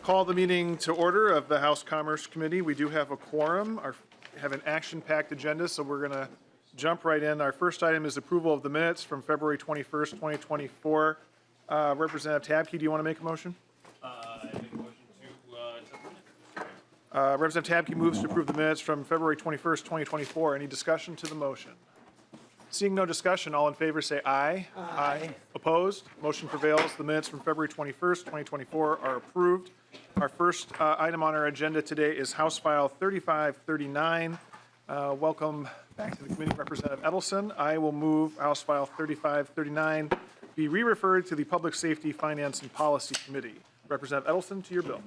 Call the meeting to order of the House Commerce Committee. We do have a quorum, have an action-packed agenda, so we're going to jump right in. Our first item is approval of the minutes from February 21st, 2024. Representative Tabke, do you want to make a motion? I make a motion to accept the minutes. Representative Tabke moves to approve the minutes from February 21st, 2024. Any discussion to the motion? Seeing no discussion, all in favor say aye. Aye. Opposed? Motion prevails. The minutes from February 21st, 2024 are approved. Our first item on our agenda today is House File 3539. Welcome back to the committee, Representative Edelson. I will move House File 3539 be re-referred to the Public Safety, Finance, and Policy Committee. Representative Edelson, to your bill.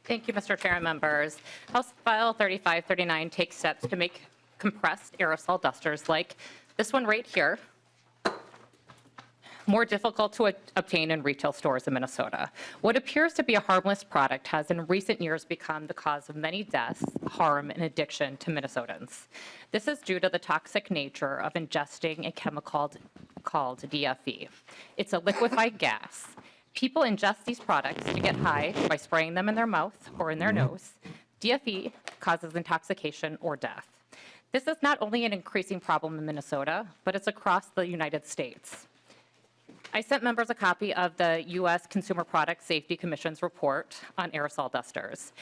Thank you, Mr. Chair and members. House File 3539 takes steps to make compressed aerosol dusters like this one right here more difficult to obtain in retail stores in Minnesota. What appears to be a harmless product has in recent years become the cause of many deaths, harm, and addiction to Minnesotans. This is due to the toxic nature of ingesting a chemical called DFE. It's a liquefied gas. People ingest these products to get high by spraying them in their mouth or in their nose. DFE causes intoxication or death. This is not only an increasing problem in Minnesota, but it's across the United States. I sent members a copy of the U.S. Consumer Product Safety Commission's report on aerosol dusters.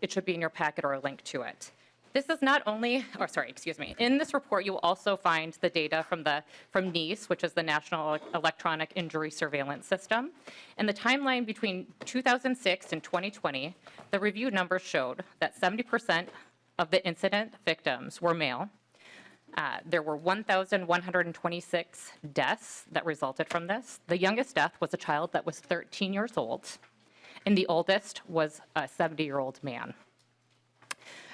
It should be in your packet or a link to it. This is not only, in this report you will also find the data from NEAS, which is the National Electronic Injury Surveillance System. In the timeline between 2006 and 2020, the review numbers showed that 70% of the incident victims were male. There were 1,126 deaths that resulted from this. The youngest death was a child that was 13 years old, and the oldest was a 70-year-old man.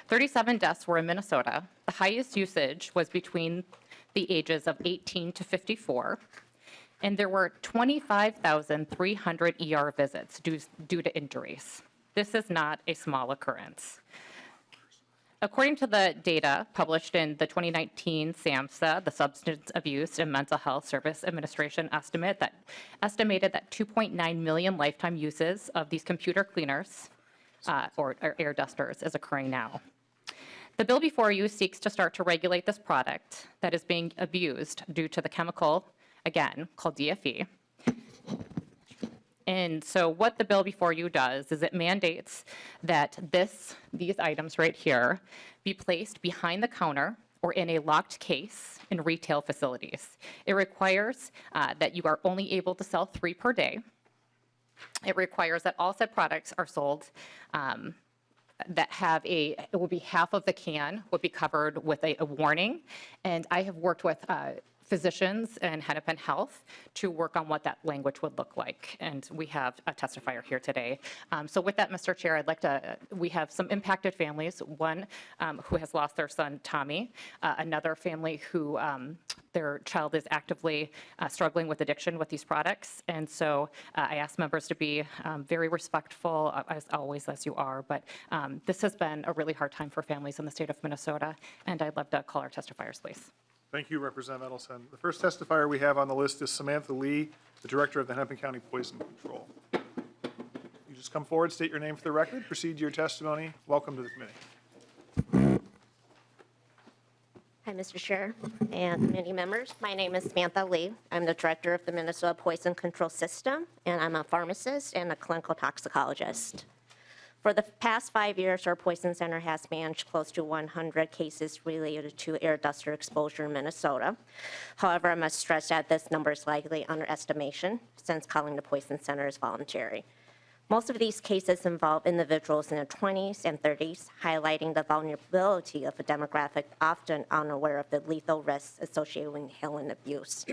37 deaths were in Minnesota. The highest usage was between the ages of 18 to 54, and there were 25,300 ER visits due to injuries. This is not a small occurrence. According to the data published in the 2019 SAMHSA, the Substance Abuse and Mental Health Service Administration estimated that 2.9 million lifetime uses of these computer cleaners or air dusters is occurring now. The bill before you seeks to start to regulate this product that is being abused due to the chemical, again, called DFE. And so what the bill before you does is it mandates that these items right here be placed behind the counter or in a locked case in retail facilities. It requires that you are only able to sell 3 per day. It requires that all said products are sold that have it will be half of the can would be covered with a warning. And I have worked with physicians and Hennepin Health to work on what that language would look like. And we have a testifier here today. So with that, Mr. Chair, I'd like to, we have some impacted families, one who has lost their son, Tommy, another family who their child is actively struggling with addiction with these products. And so I ask members to be very respectful, as always, as you are. But this has been a really hard time for families in the state of Minnesota. And I'd love to call our testifiers, please. Thank you, Representative Edelson. The first testifier we have on the list is Samantha Lee, the Director of the Hennepin County Poison Control. You just come forward, state your name for the record, proceed to your testimony. Welcome to the committee. Hi, Mr. Chair and committee members. My name is Samantha Lee. I'm the Director of the Minnesota Poison Control System, and I'm a pharmacist and a clinical toxicologist. For the past 5 years, our Poison Center has managed close to 100 cases related to air duster exposure in Minnesota. However, I must stress that this number is likely underestimation, since calling the Poison Center is voluntary. Most of these cases involve individuals in their 20s and 30s, highlighting the vulnerability of a demographic often unaware of the lethal risks associated with inhalant abuse.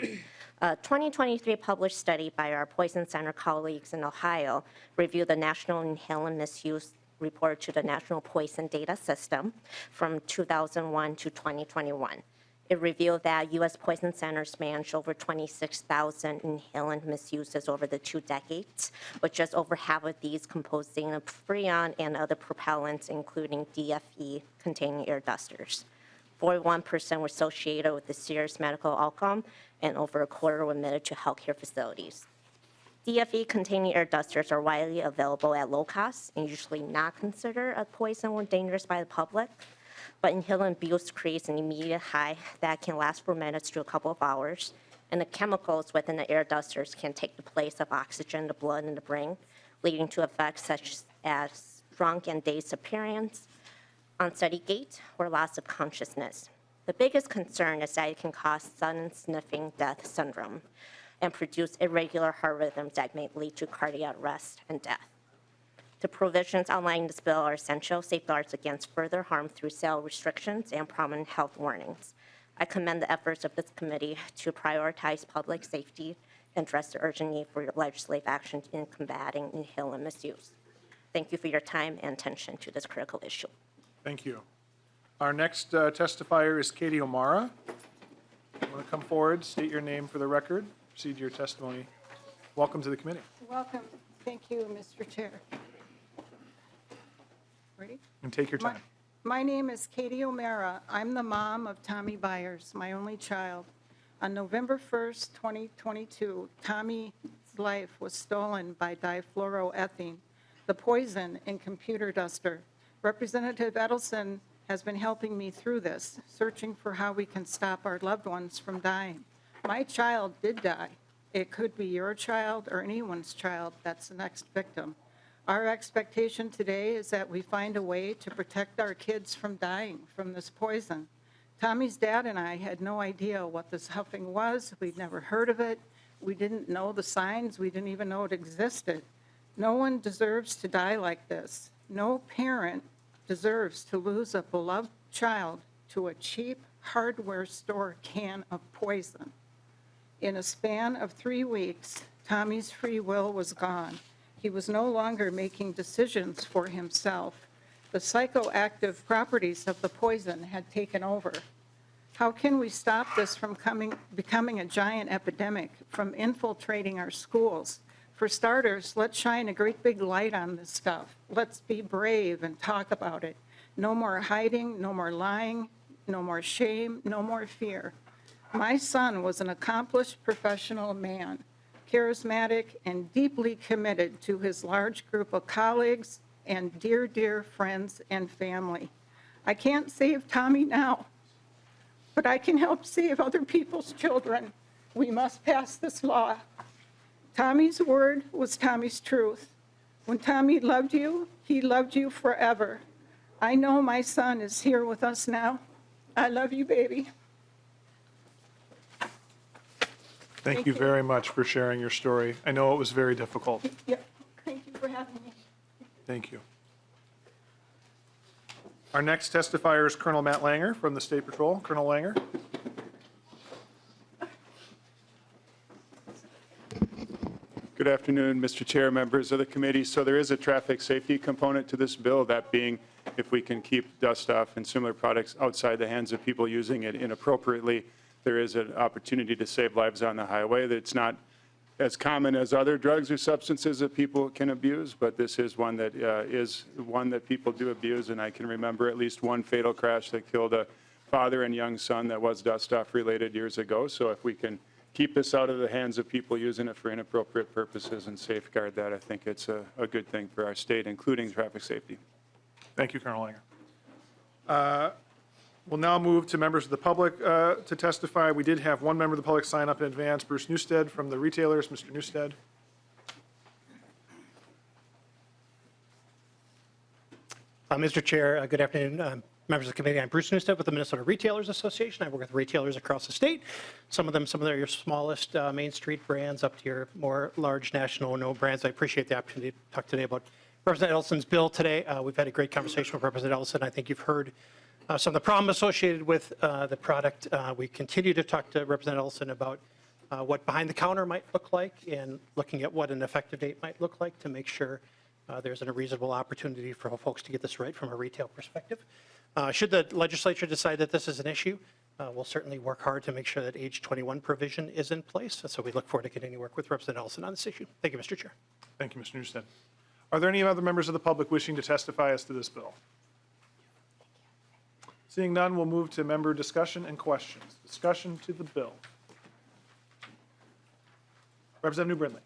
A 2023 published study by our Poison Center colleagues in Ohio reviewed the National Inhalant Misuse Report to the National Poison Data System from 2001 to 2021. It revealed that U.S. poison centers managed over 26,000 inhalant misuses over the 2 decades, with just over half of these composing of freon and other propellants, including DFE containing air dusters. 41% were associated with a serious medical outcome, and over a quarter were admitted to healthcare facilities. DFE containing air dusters are widely available at low cost and usually not considered a poison or dangerous by the public. But inhalant abuse creates an immediate high that can last for minutes to a couple of hours. And the chemicals within the air dusters can take the place of oxygen in the blood and the brain, leading to effects such as drunk and dazed appearance, unsteady gait, or loss of consciousness. The biggest concern is that it can cause sudden sniffing death syndrome and produce irregular heart rhythms that may lead to cardiac arrest and death. The provisions outlined in this bill are essential safeguards against further harm through sale restrictions and prominent health warnings. I commend the efforts of this committee to prioritize public safety and address the urgent need for legislative action in combating inhalant misuse. Thank you for your time and attention to this critical issue. Thank you. Our next testifier is Katie O'Mara. You want to come forward, state your name for the record, proceed to your testimony. Welcome to the committee. Welcome. Thank you, Mr. Chair. Ready? And take your time. My name is Katie O'Mara. I'm the mom of Tommy Byers, my only child. On November 1st, 2022, Tommy's life was stolen by difluoroethane, the poison in computer duster. Representative Edelson has been helping me through this, searching for how we can stop our loved ones from dying. My child did die. It could be your child or anyone's child that's the next victim. Our expectation today is that we find a way to protect our kids from dying from this poison. Tommy's dad and I had no idea what this huffing was. We'd never heard of it. We didn't know the signs. We didn't even know it existed. No one deserves to die like this. No parent deserves to lose a beloved child to a cheap hardware store can of poison. In a span of 3 weeks, Tommy's free will was gone. He was no longer making decisions for himself. The psychoactive properties of the poison had taken over. How can we stop this from becoming a giant epidemic, from infiltrating our schools? For starters, let's shine a great big light on this stuff. Let's be brave and talk about it. No more hiding, no more lying, no more shame, no more fear. My son was an accomplished professional man, charismatic and deeply committed to his large group of colleagues and dear, dear friends and family. I can't save Tommy now, but I can help save other people's children. We must pass this law. Tommy's word was Tommy's truth. When Tommy loved you, he loved you forever. I know my son is here with us now. I love you, baby. Thank you very much for sharing your story. I know it was very difficult. Yeah, thank you for having me. Thank you. Our next testifier is Colonel Matt Langer from the State Patrol. Colonel Langer. Good afternoon, Mr. Chair, members of the committee. So there is a traffic safety component to this bill, that being if we can keep dust off and similar products outside the hands of people using it inappropriately, there is an opportunity to save lives on the highway. It's not as common as other drugs or substances that people can abuse, but this is one that people do abuse, and I can remember at least one fatal crash that killed a father and young son that was dust-off related years ago. So if we can keep this out of the hands of people using it for inappropriate purposes and safeguard that, I think it's a good thing for our state, including traffic safety. Thank you, Colonel Langer. We'll now move to members of the public to testify. We did have one member of the public sign up in advance, Bruce Newstead from the retailers. Mr. Newstead. Mr. Chair, good afternoon. Members of the committee, I'm Bruce Newstead with the Minnesota Retailers Association. I work with retailers across the state. Some of them are your smallest Main Street brands up to your more large national known brands. I appreciate the opportunity to talk today about Representative Edelson's bill today. We've had a great conversation with Representative Edelson. I think you've heard some of the problems associated with the product. We continue to talk to Representative Olson about what behind the counter might look like and looking at what an effective date might look like to make sure there's a reasonable opportunity for folks to get this right from a retail perspective. Should the legislature decide that this is an issue, we'll certainly work hard to make sure that age 21 provision is in place. So we look forward to continuing to work with Representative Olson on this issue. Thank you, Mr. Chair. Thank you, Mr. Newstead. Are there any other members of the public wishing to testify as to this bill? Seeing none, we'll move to member discussion and questions. Discussion to the bill. Representative New Brindley.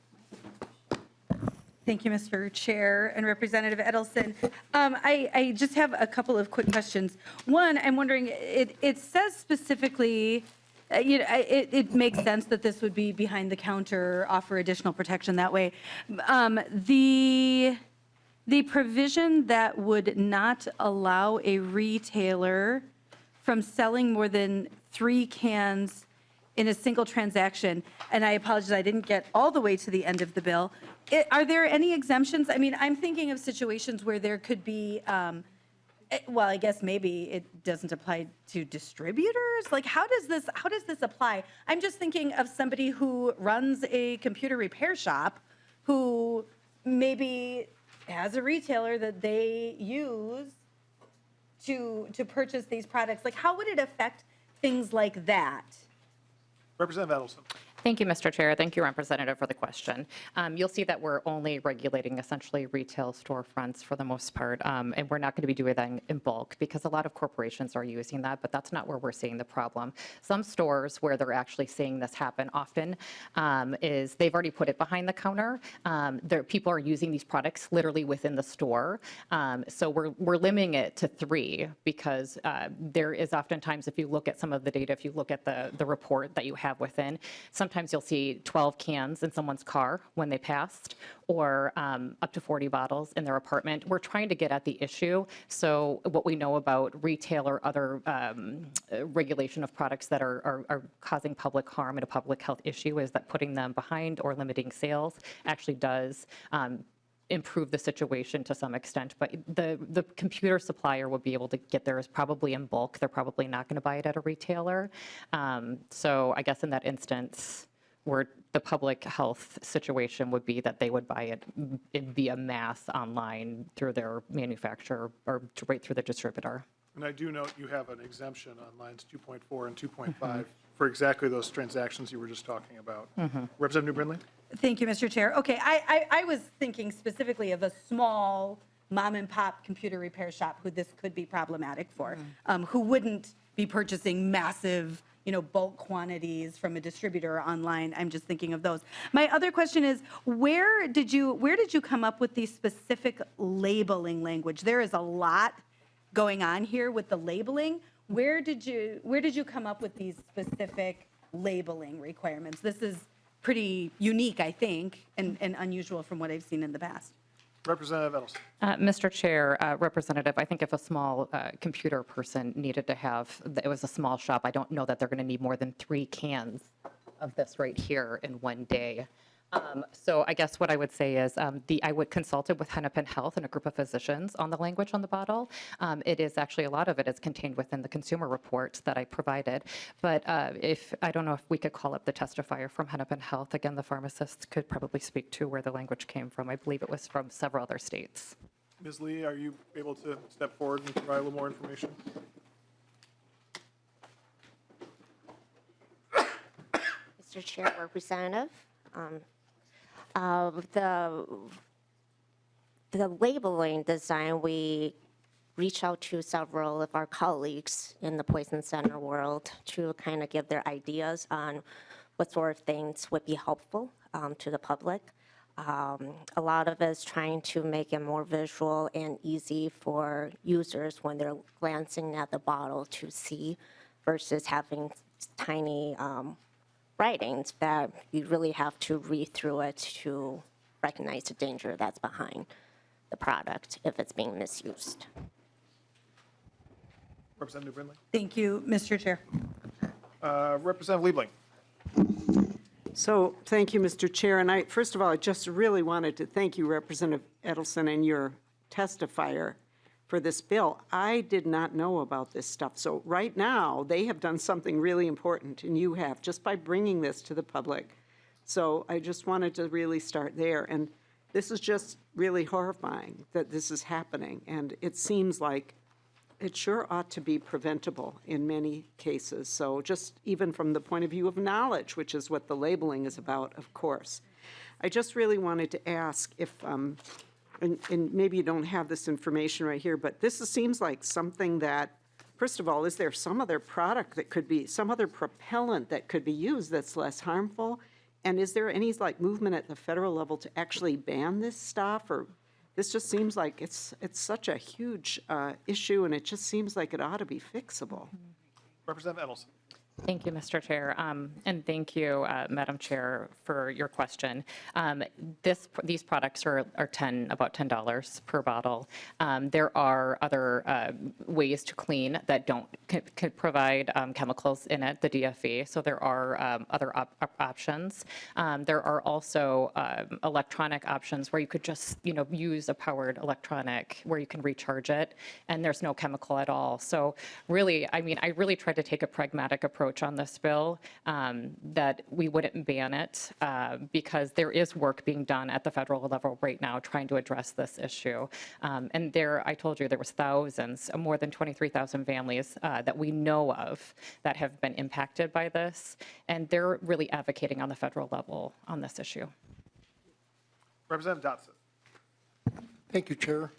Thank you, Mr. Chair and Representative Edelson. I just have a couple of quick questions. One, I'm wondering, it says specifically, it makes sense that this would be behind the counter, offer additional protection that way. The provision that would not allow a retailer from selling more than 3 cans in a single transaction, and I apologize, I didn't get all the way to the end of the bill. Are there any exemptions? I mean, I'm thinking of situations where there could be, well, I guess maybe it doesn't apply to distributors. Like, how does this apply? I'm just thinking of somebody who runs a computer repair shop who maybe has a retailer that they use to purchase these products. Like, how would it affect things like that? Representative Edelson. Thank you, Mr. Chair. Thank you, Representative, for the question. You'll see that we're only regulating essentially retail storefronts for the most part, and we're not going to be doing that in bulk because a lot of corporations are using that, but that's not where we're seeing the problem. Some stores where they're actually seeing this happen often is they've already put it behind the counter. People are using these products literally within the store. So we're limiting it to 3 because there is oftentimes, if you look at some of the data, if you look at the report that you have within, sometimes you'll see 12 cans in someone's car when they passed, or up to 40 bottles in their apartment. We're trying to get at the issue. So what we know about retail or other regulation of products that are causing public harm and a public health issue is that putting them behind or limiting sales actually does improve the situation to some extent, but the computer supplier will be able to get theirs probably in bulk. They're probably not going to buy it at a retailer. So I guess in that instance, where the public health situation would be that they would buy it via mass online through their manufacturer or right through the distributor. And I do note you have an exemption on lines 2.4 and 2.5 for exactly those transactions you were just talking about. Representative New Brindley? Thank you, Mr. Chair. Okay, I was thinking specifically of a small mom and pop computer repair shop who this could be problematic for, who wouldn't be purchasing massive, bulk quantities from a distributor online. I'm just thinking of those. My other question is, where did you come up with the specific labeling language? There is a lot going on here with the labeling. Where did you come up with these specific labeling requirements? This is pretty unique, I think, and unusual from what I've seen in the past. Representative Edelson. Mr. Chair, Representative, I think if a small computer person needed to have, it was a small shop, I don't know that they're going to need more than 3 cans of this right here in one day. So I guess what I would say is I would consult it with Hennepin Health and a group of physicians on the language on the bottle. It is actually, a lot of it is contained within the consumer report that I provided. But I don't know if we could call up the testifier from Hennepin Health. Again, the pharmacists could probably speak to where the language came from. I believe it was from several other states. Ms. Lee, are you able to step forward and provide a little more information? Mr. Chair, Representative, the labeling design, we reach out to several of our colleagues in the Poison Center world to kind of give their ideas on what sort of things would be helpful to the public. A lot of it is trying to make it more visual and easy for users when they're glancing at the bottle to see versus having tiny writings that you really have to read through it to recognize the danger that's behind the product if it's being misused. Representative Brindley. Thank you, Mr. Chair. Representative Liebling. So thank you, Mr. Chair. And first of all, I just really wanted to thank you, Representative Edelson, and your testifier for this bill. I did not know about this stuff. So right now, they have done something really important, and you have, just by bringing this to the public. So I just wanted to really start there. And this is just really horrifying that this is happening. And it seems like it sure ought to be preventable in many cases. So just even from the point of view of knowledge, which is what the labeling is about, of course. I just really wanted to ask if, and maybe you don't have this information right here, but this seems like something that, first of all, is there some other product that could be, some other propellant that could be used that's less harmful? And is there any like movement at the federal level to actually ban this stuff? Or this just seems like it's such a huge issue, and it just seems like it ought to be fixable. Representative Edelson. Thank you, Mr. Chair, and thank you, Madam Chair, for your question. These products are about $10 per bottle. There are other ways to clean that could provide chemicals in it, the DFE. So there are other options. There are also electronic options where you could just use a powered electronic where you can recharge it, and there's no chemical at all. So really, I really tried to take a pragmatic approach on this bill, that we wouldn't ban it because there is work being done at the federal level right now trying to address this issue. And I told you, there was thousands, more than 23,000 families that we know of that have been impacted by this, and they're really advocating on the federal level on this issue. Representative Dotson. Thank you, Chair.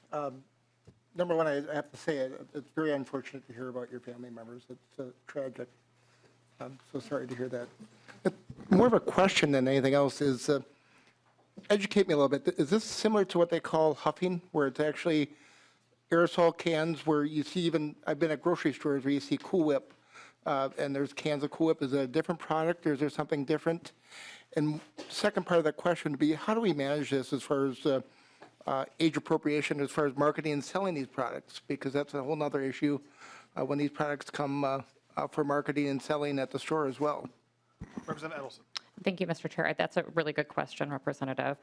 Number one, I have to say it's very unfortunate to hear about your family members. It's tragic. I'm so sorry to hear that. But more of a question than anything else is, educate me a little bit. Is this similar to what they call huffing, where it's actually aerosol cans where you see even, I've been at grocery stores where you see Cool Whip, and there's cans of Cool Whip. Is it a different product, or is there something different? And second part of that question would be, how do we manage this as far as age appropriation, as far as marketing and selling these products? Because that's a whole other issue when these products come for marketing and selling at the store as well. Representative Edelson. Thank you, Mr. Chair. That's a really good question, Representative.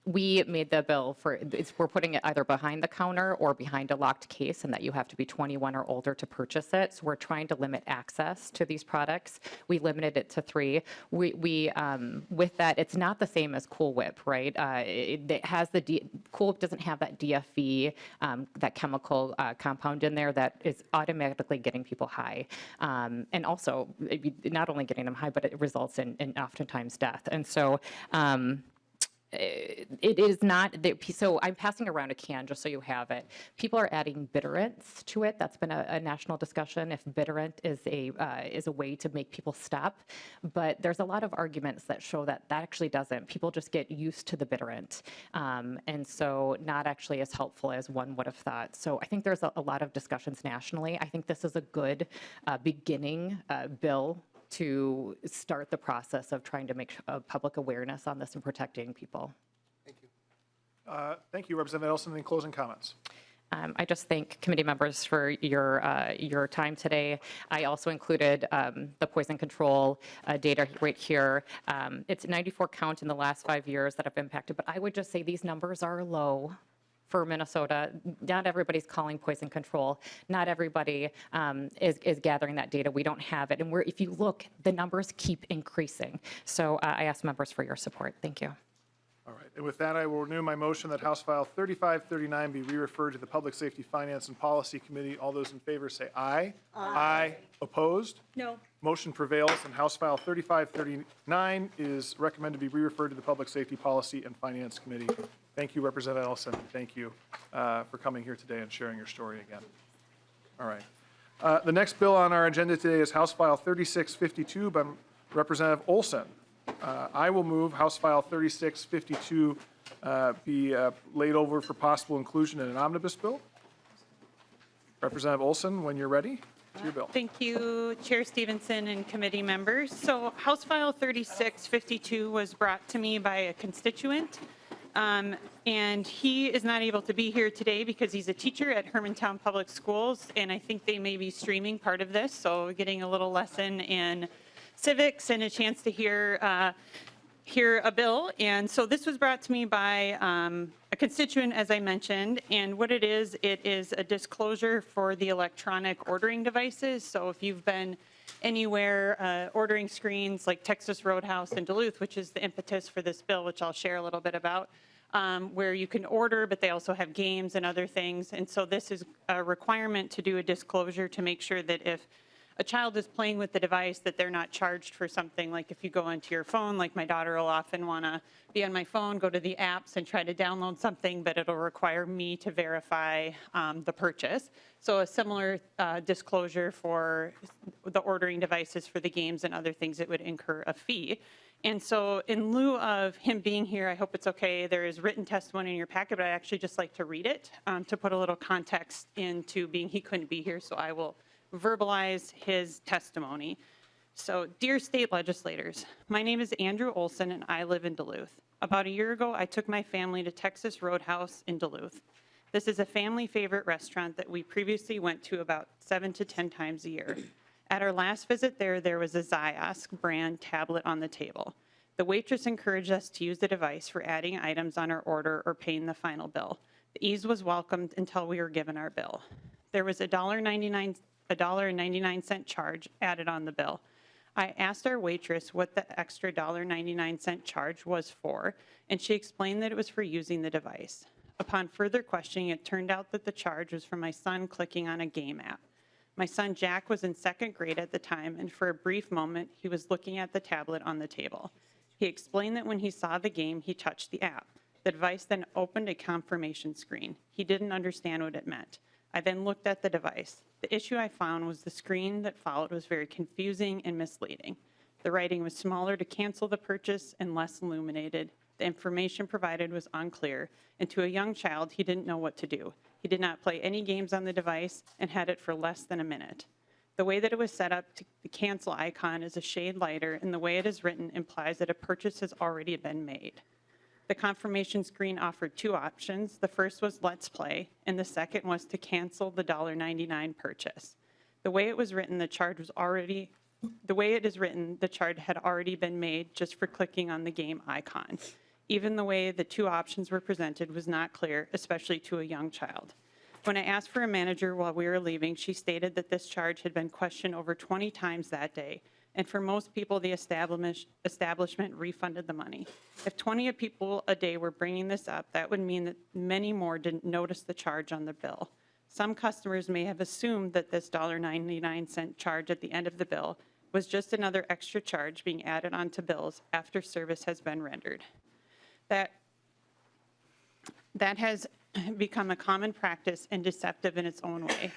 We made the bill we're putting it either behind the counter or behind a locked case, and that you have to be 21 or older to purchase it. So we're trying to limit access to these products. We limited it to 3. With that, it's not the same as Cool Whip, right? It has Cool Whip doesn't have that DFE, that chemical compound in there that is automatically getting people high, and also not only getting them high, but it results in oftentimes death. And so. It is not, so I'm passing around a can just so you have it. People are adding bitterants to it. That's been a national discussion, if bitterant is a way to make people stop. But there's a lot of arguments that show that actually doesn't. People just get used to the bitterant. And so not actually as helpful as one would have thought. So I think there's a lot of discussions nationally. I think this is a good beginning bill to start the process of trying to make public awareness on this and protecting people. Thank you. Thank you, Representative Edelson. Any closing comments? I just thank committee members for your time today. I also included the poison control data right here. It's 94 count in the last 5 years that have impacted, but I would just say these numbers are low for Minnesota. Not everybody's calling poison control. Not everybody is gathering that data. We don't have it. And if you look, the numbers keep increasing. So I ask members for your support. Thank you. All right. And with that, I will renew my motion that House File 3539 be re-referred to the Public Safety, Finance, and Policy Committee. All those in favor say aye. Aye. Opposed? No. Motion prevails, and House File 3539 is recommended to be re-referred to the Public Safety, Policy, and Finance Committee. Thank you, Representative Ellison. Thank you for coming here today and sharing your story again. All right. The next bill on our agenda today is House File 3652 by Representative Olson. I will move House File 3652 be laid over for possible inclusion in an omnibus bill. Representative Olson, when you're ready, to your bill. Thank you, Chair Stevenson and committee members. So House File 3652 was brought to me by a constituent. And he is not able to be here today because he's a teacher at Hermantown Public Schools, and I think they may be streaming part of this, so getting a little lesson in civics and a chance to hear a bill. And so this was brought to me by a constituent, as I mentioned, and what it is a disclosure for the electronic ordering devices. So if you've been anywhere ordering screens like Texas Roadhouse in Duluth, which is the impetus for this bill, which I'll share a little bit about, where you can order, but they also have games and other things. And so this is a requirement to do a disclosure to make sure that if a child is playing with the device, that they're not charged for something. Like if you go onto your phone, like my daughter will often want to be on my phone, go to the apps and try to download something, but it'll require me to verify the purchase. So a similar disclosure for the ordering devices for the games and other things that would incur a fee. And so in lieu of him being here, I hope it's okay, there is written testimony in your packet, but I actually just like to read it to put a little context into being he couldn't be here, so I will verbalize his testimony. So, dear state legislators, my name is Andrew Olson and I live in Duluth. About a year ago, I took my family to Texas Roadhouse in Duluth. This is a family favorite restaurant that we previously went to about 7 to 10 times a year. At our last visit there was a Ziosk brand tablet on the table. The waitress encouraged us to use the device for adding items on our order or paying the final bill. The ease was welcomed until we were given our bill. There was a $1.99 charge added on the bill. I asked our waitress what the extra $1.99 charge was for, and she explained that it was for using the device. Upon further questioning, it turned out that the charge was for my son clicking on a game app. My son Jack was in 2nd grade at the time, and for a brief moment, he was looking at the tablet on the table. He explained that when he saw the game, he touched the app. The device then opened a confirmation screen. He didn't understand what it meant. I then looked at the device. The issue I found was the screen that followed was very confusing and misleading. The writing was smaller to cancel the purchase and less illuminated. The information provided was unclear, and to a young child, he didn't know what to do. He did not play any games on the device and had it for less than a minute. The way that it was set up, the cancel icon is a shade lighter, and the way it is written implies that a purchase has already been made. The confirmation screen offered 2 options. The first was let's play, and the second was to cancel the $1.99 purchase. The way it was written, the charge had already been made just for clicking on the game icon. Even the way the 2 options were presented was not clear, especially to a young child. When I asked for a manager while we were leaving, she stated that this charge had been questioned over 20 times that day, and for most people, the establishment refunded the money. If 20 people a day were bringing this up, that would mean that many more didn't notice the charge on the bill. Some customers may have assumed that this $1.99 charge at the end of the bill was just another extra charge being added onto bills after service has been rendered. That has become a common practice and deceptive in its own way.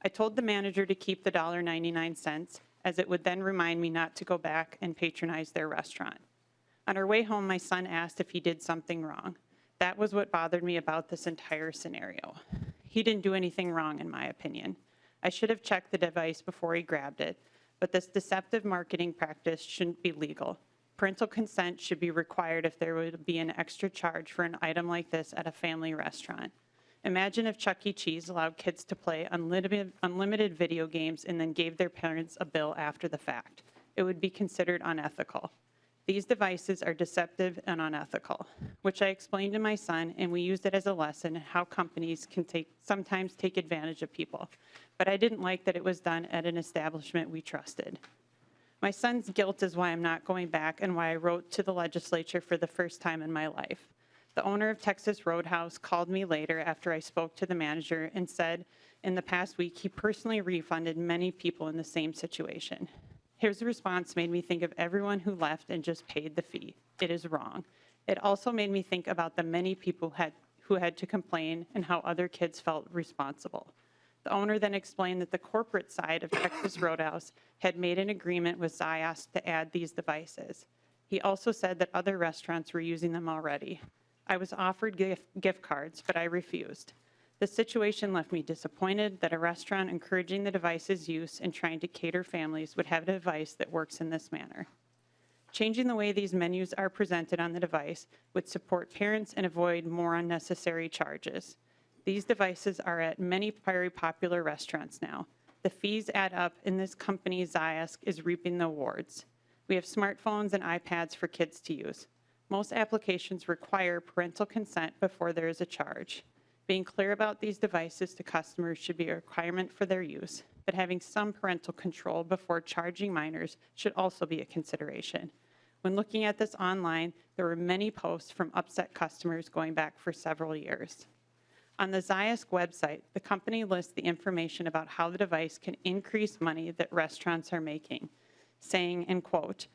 I told the manager to keep the $1.99 as it would then remind me not to go back and patronize their restaurant. On our way home, my son asked if he did something wrong. That was what bothered me about this entire scenario. He didn't do anything wrong, in my opinion. I should have checked the device before he grabbed it, but this deceptive marketing practice shouldn't be legal. Parental consent should be required if there would be an extra charge for an item like this at a family restaurant. Imagine if Chuck E. Cheese allowed kids to play unlimited video games and then gave their parents a bill after the fact. It would be considered unethical. These devices are deceptive and unethical, which I explained to my son, and we used it as a lesson in how companies can sometimes take advantage of people. But I didn't like that it was done at an establishment we trusted. My son's guilt is why I'm not going back and why I wrote to the legislature for the first time in my life. The owner of Texas Roadhouse called me later after I spoke to the manager and said in the past week he personally refunded many people in the same situation. His response made me think of everyone who left and just paid the fee. It is wrong. It also made me think about the many people who had to complain and how other kids felt responsible. The owner then explained that the corporate side of Texas Roadhouse had made an agreement with Ziosk to add these devices. He also said that other restaurants were using them already. I was offered gift cards, but I refused. The situation left me disappointed that a restaurant encouraging the device's use and trying to cater families would have a device that works in this manner. Changing the way these menus are presented on the device would support parents and avoid more unnecessary charges. These devices are at many very popular restaurants now. The fees add up, and this company, Ziosk, is reaping the awards. We have smartphones and iPads for kids to use. Most applications require parental consent before there is a charge. Being clear about these devices to customers should be a requirement for their use, but having some parental control before charging minors should also be a consideration. When looking at this online, there were many posts from upset customers going back for several years. On the Ziosk website, the company lists the information about how the device can increase money that restaurants are making, saying, and quote,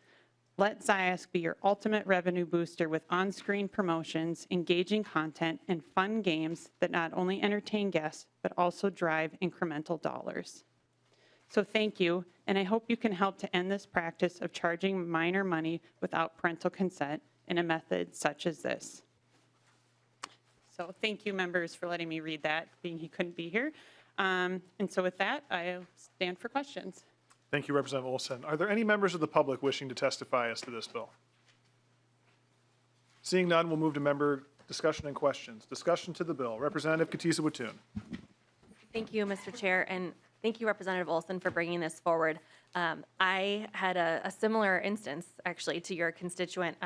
"Let Ziosk be your ultimate revenue booster with on-screen promotions, engaging content, and fun games that not only entertain guests, but also drive incremental dollars." So thank you, and I hope you can help to end this practice of charging minor money without parental consent in a method such as this. So thank you, members, for letting me read that, being he couldn't be here. And so with that, I'll stand for questions. Thank you, Representative Olson. Are there any members of the public wishing to testify as to this bill? Seeing none, we'll move to member discussion and questions. Discussion to the bill. Representative Kotyza-Witthuhn. Thank you, Mr. Chair, and thank you, Representative Olson, for bringing this forward. I had a similar instance, actually, to your constituent.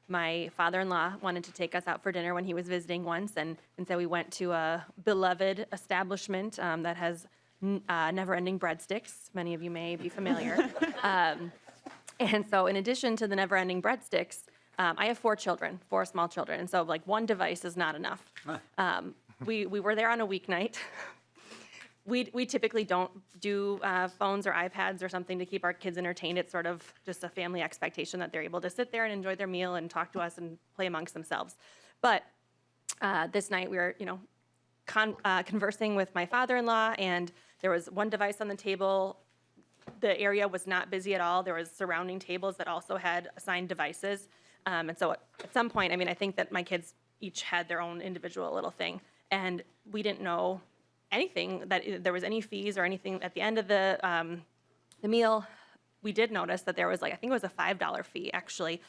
My father-in-law wanted to take us out for dinner when he was visiting once, and so we went to a beloved establishment that has never-ending breadsticks. Many of you may be familiar. And so in addition to the never-ending breadsticks, I have 4 children, 4 small children, and so like one device is not enough. We were there on a weeknight. We typically don't do phones or iPads or something to keep our kids entertained. It's sort of just a family expectation that they're able to sit there and enjoy their meal and talk to us and play amongst themselves. But this night we were, conversing with my father-in-law, and there was one device on the table. The area was not busy at all. There was surrounding tables that also had assigned devices. And so at some point, I think that my kids each had their own individual little thing, and we didn't know anything, that there was any fees or anything at the end of the meal. We did notice that there was I think it was a $5 fee actually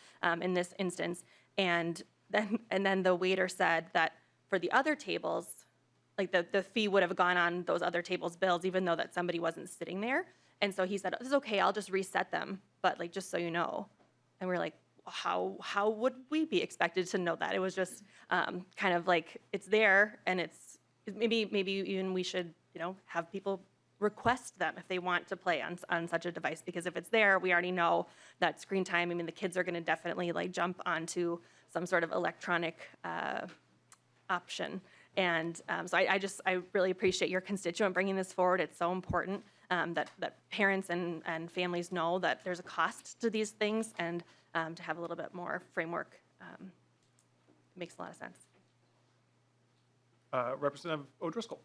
in this instance. And then the waiter said that for the other tables, the fee would have gone on those other tables' bills, even though that somebody wasn't sitting there. And so he said, "This is okay, I'll just reset them, but just so you know." And we're like, how would we be expected to know that? It was just kind of it's there, and it's maybe even we should have people request them if they want to play on such a device, because if it's there, we already know that screen time. The kids are going to definitely jump onto some sort of electronic option. And so I really appreciate your constituent bringing this forward. It's so important that parents and families know that there's a cost to these things, and to have a little bit more framework makes a lot of sense. Representative O'Driscoll.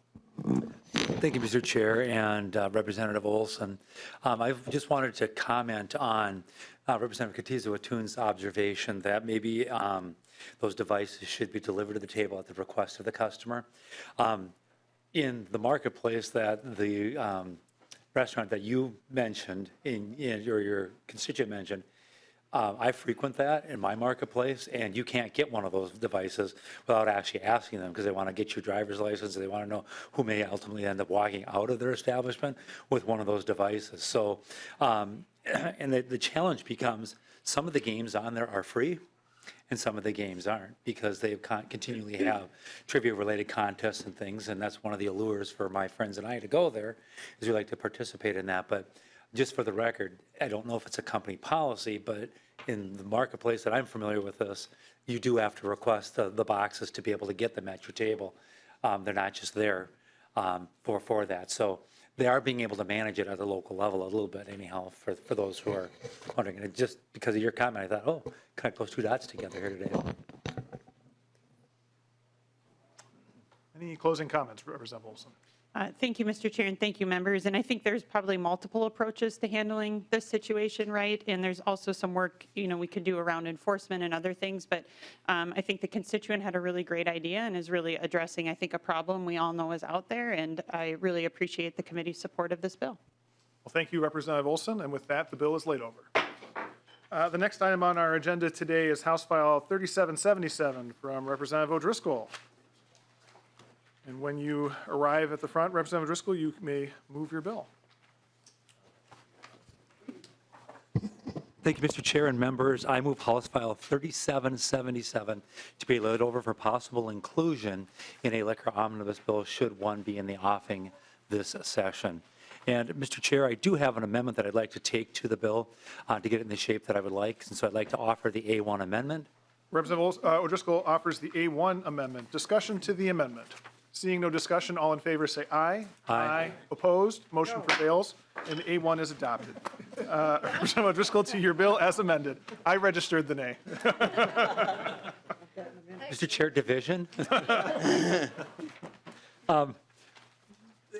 Thank you, Mr. Chair, and Representative Olson. I just wanted to comment on Representative Kotyza-Witthuhn's observation that maybe those devices should be delivered to the table at the request of the customer. In the marketplace, that the restaurant that you mentioned, or your constituent mentioned, I frequent that in my marketplace, and you can't get one of those devices without actually asking them, because they want to get your driver's license, and they want to know who may ultimately end up walking out of their establishment with one of those devices. So, and the challenge becomes, some of the games on there are free, and some of the games aren't, because they continually have trivia-related contests and things, and that's one of the allures for my friends and I to go there, is we like to participate in that. But just for the record, I don't know if it's a company policy, but in the marketplace that I'm familiar with this, you do have to request the boxes to be able to get them at your table. They're not just there for that. So they are being able to manage it at the local level a little bit anyhow, for those who are wondering. And just because of your comment, I thought, oh, connect those 2 dots together here today. Any closing comments, Representative Olson? Thank you, Mr. Chair, and thank you, members. And I think there's probably multiple approaches to handling this situation, right? And there's also some work, we could do around enforcement and other things. But I think the constituent had a really great idea and is really addressing, I think, a problem we all know is out there. And I really appreciate the committee's support of this bill. Well, thank you, Representative Olson. And with that, the bill is laid over. The next item on our agenda today is House File 3777 from Representative O'Driscoll. And when you arrive at the front, Representative O'Driscoll, you may move your bill. Thank you, Mr. Chair and members. I move House File 3777 to be laid over for possible inclusion in a liquor omnibus bill, should one be in the offing this session. And, Mr. Chair, I do have an amendment that I'd like to take to the bill to get it in the shape that I would like, and so I'd like to offer the A1 amendment. Representative O'Driscoll offers the A1 amendment. Discussion to the amendment. Seeing no discussion, all in favor say aye. Aye. Opposed? Motion prevails, and A1 is adopted. Representative O'Driscoll, to your bill as amended. I registered the nay. Mr. Chair, division.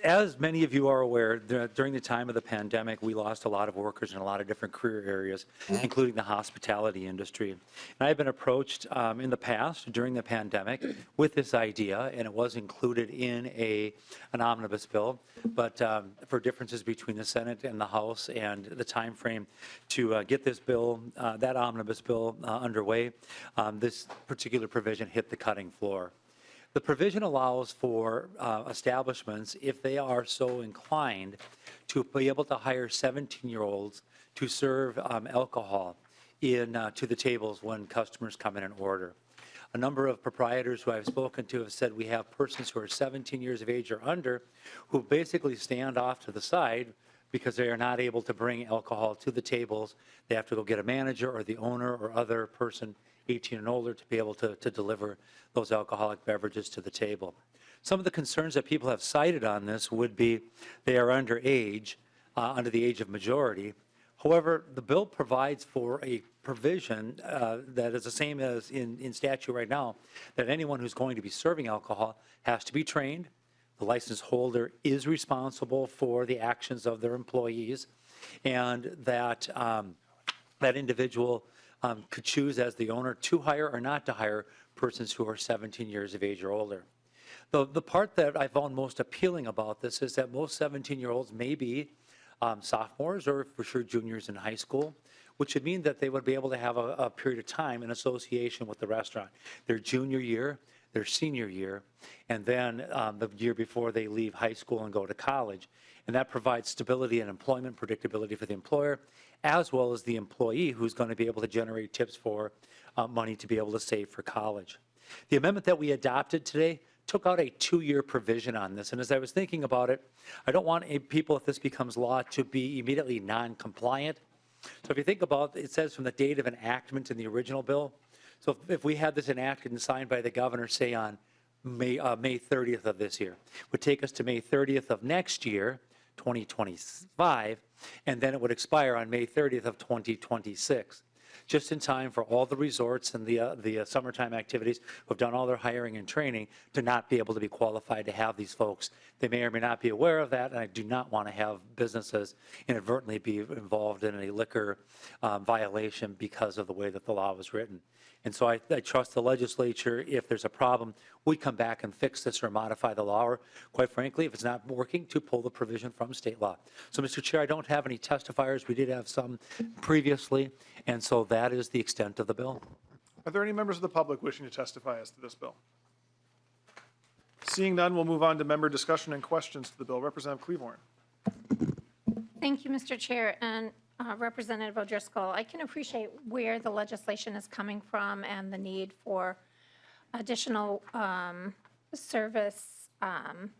as many of you are aware, during the time of the pandemic, we lost a lot of workers in a lot of different career areas, including the hospitality industry. And I've been approached in the past during the pandemic with this idea, and it was included in an omnibus bill, but for differences between the Senate and the House and the time frame to get this bill, that omnibus bill underway, this particular provision hit the cutting floor. The provision allows for establishments, if they are so inclined, to be able to hire 17-year-olds to serve alcohol to the tables when customers come in and order. A number of proprietors who I've spoken to have said we have persons who are 17 years of age or under who basically stand off to the side because they are not able to bring alcohol to the tables. They have to go get a manager or the owner or other person 18 and older to be able to deliver those alcoholic beverages to the table. Some of the concerns that people have cited on this would be they are underage, under the age of majority. However, the bill provides for a provision that is the same as in statute right now, that anyone who's going to be serving alcohol has to be trained. The license holder is responsible for the actions of their employees, and that that individual could choose as the owner to hire or not to hire persons who are 17 years of age or older. The part that I found most appealing about this is that most 17-year-olds may be sophomores or for sure juniors in high school, which would mean that they would be able to have a period of time in association with the restaurant. Their junior year, their senior year, and then the year before they leave high school and go to college. And that provides stability and employment predictability for the employer, as well as the employee who's going to be able to generate tips for money to be able to save for college. The amendment that we adopted today took out a 2-year provision on this. And as I was thinking about it, I don't want people, if this becomes law, to be immediately non-compliant. So if you think about it, it says from the date of enactment in the original bill. So if we had this enacted and signed by the governor, say on May 30th of this year, would take us to May 30th of next year, 2025, and then it would expire on May 30th of 2026, just in time for all the resorts and the summertime activities who have done all their hiring and training to not be able to be qualified to have these folks. They may or may not be aware of that, and I do not want to have businesses inadvertently be involved in a liquor violation because of the way that the law was written. And so I trust the legislature, if there's a problem, we come back and fix this or modify the law, or quite frankly, if it's not working, to pull the provision from state law. So, Mr. Chair, I don't have any testifiers. We did have some previously, and so that is the extent of the bill. Are there any members of the public wishing to testify as to this bill? Seeing none, we'll move on to member discussion and questions to the bill. Representative Cleavorn. Thank you, Mr. Chair, and Representative O'Driscoll. I can appreciate where the legislation is coming from and the need for additional service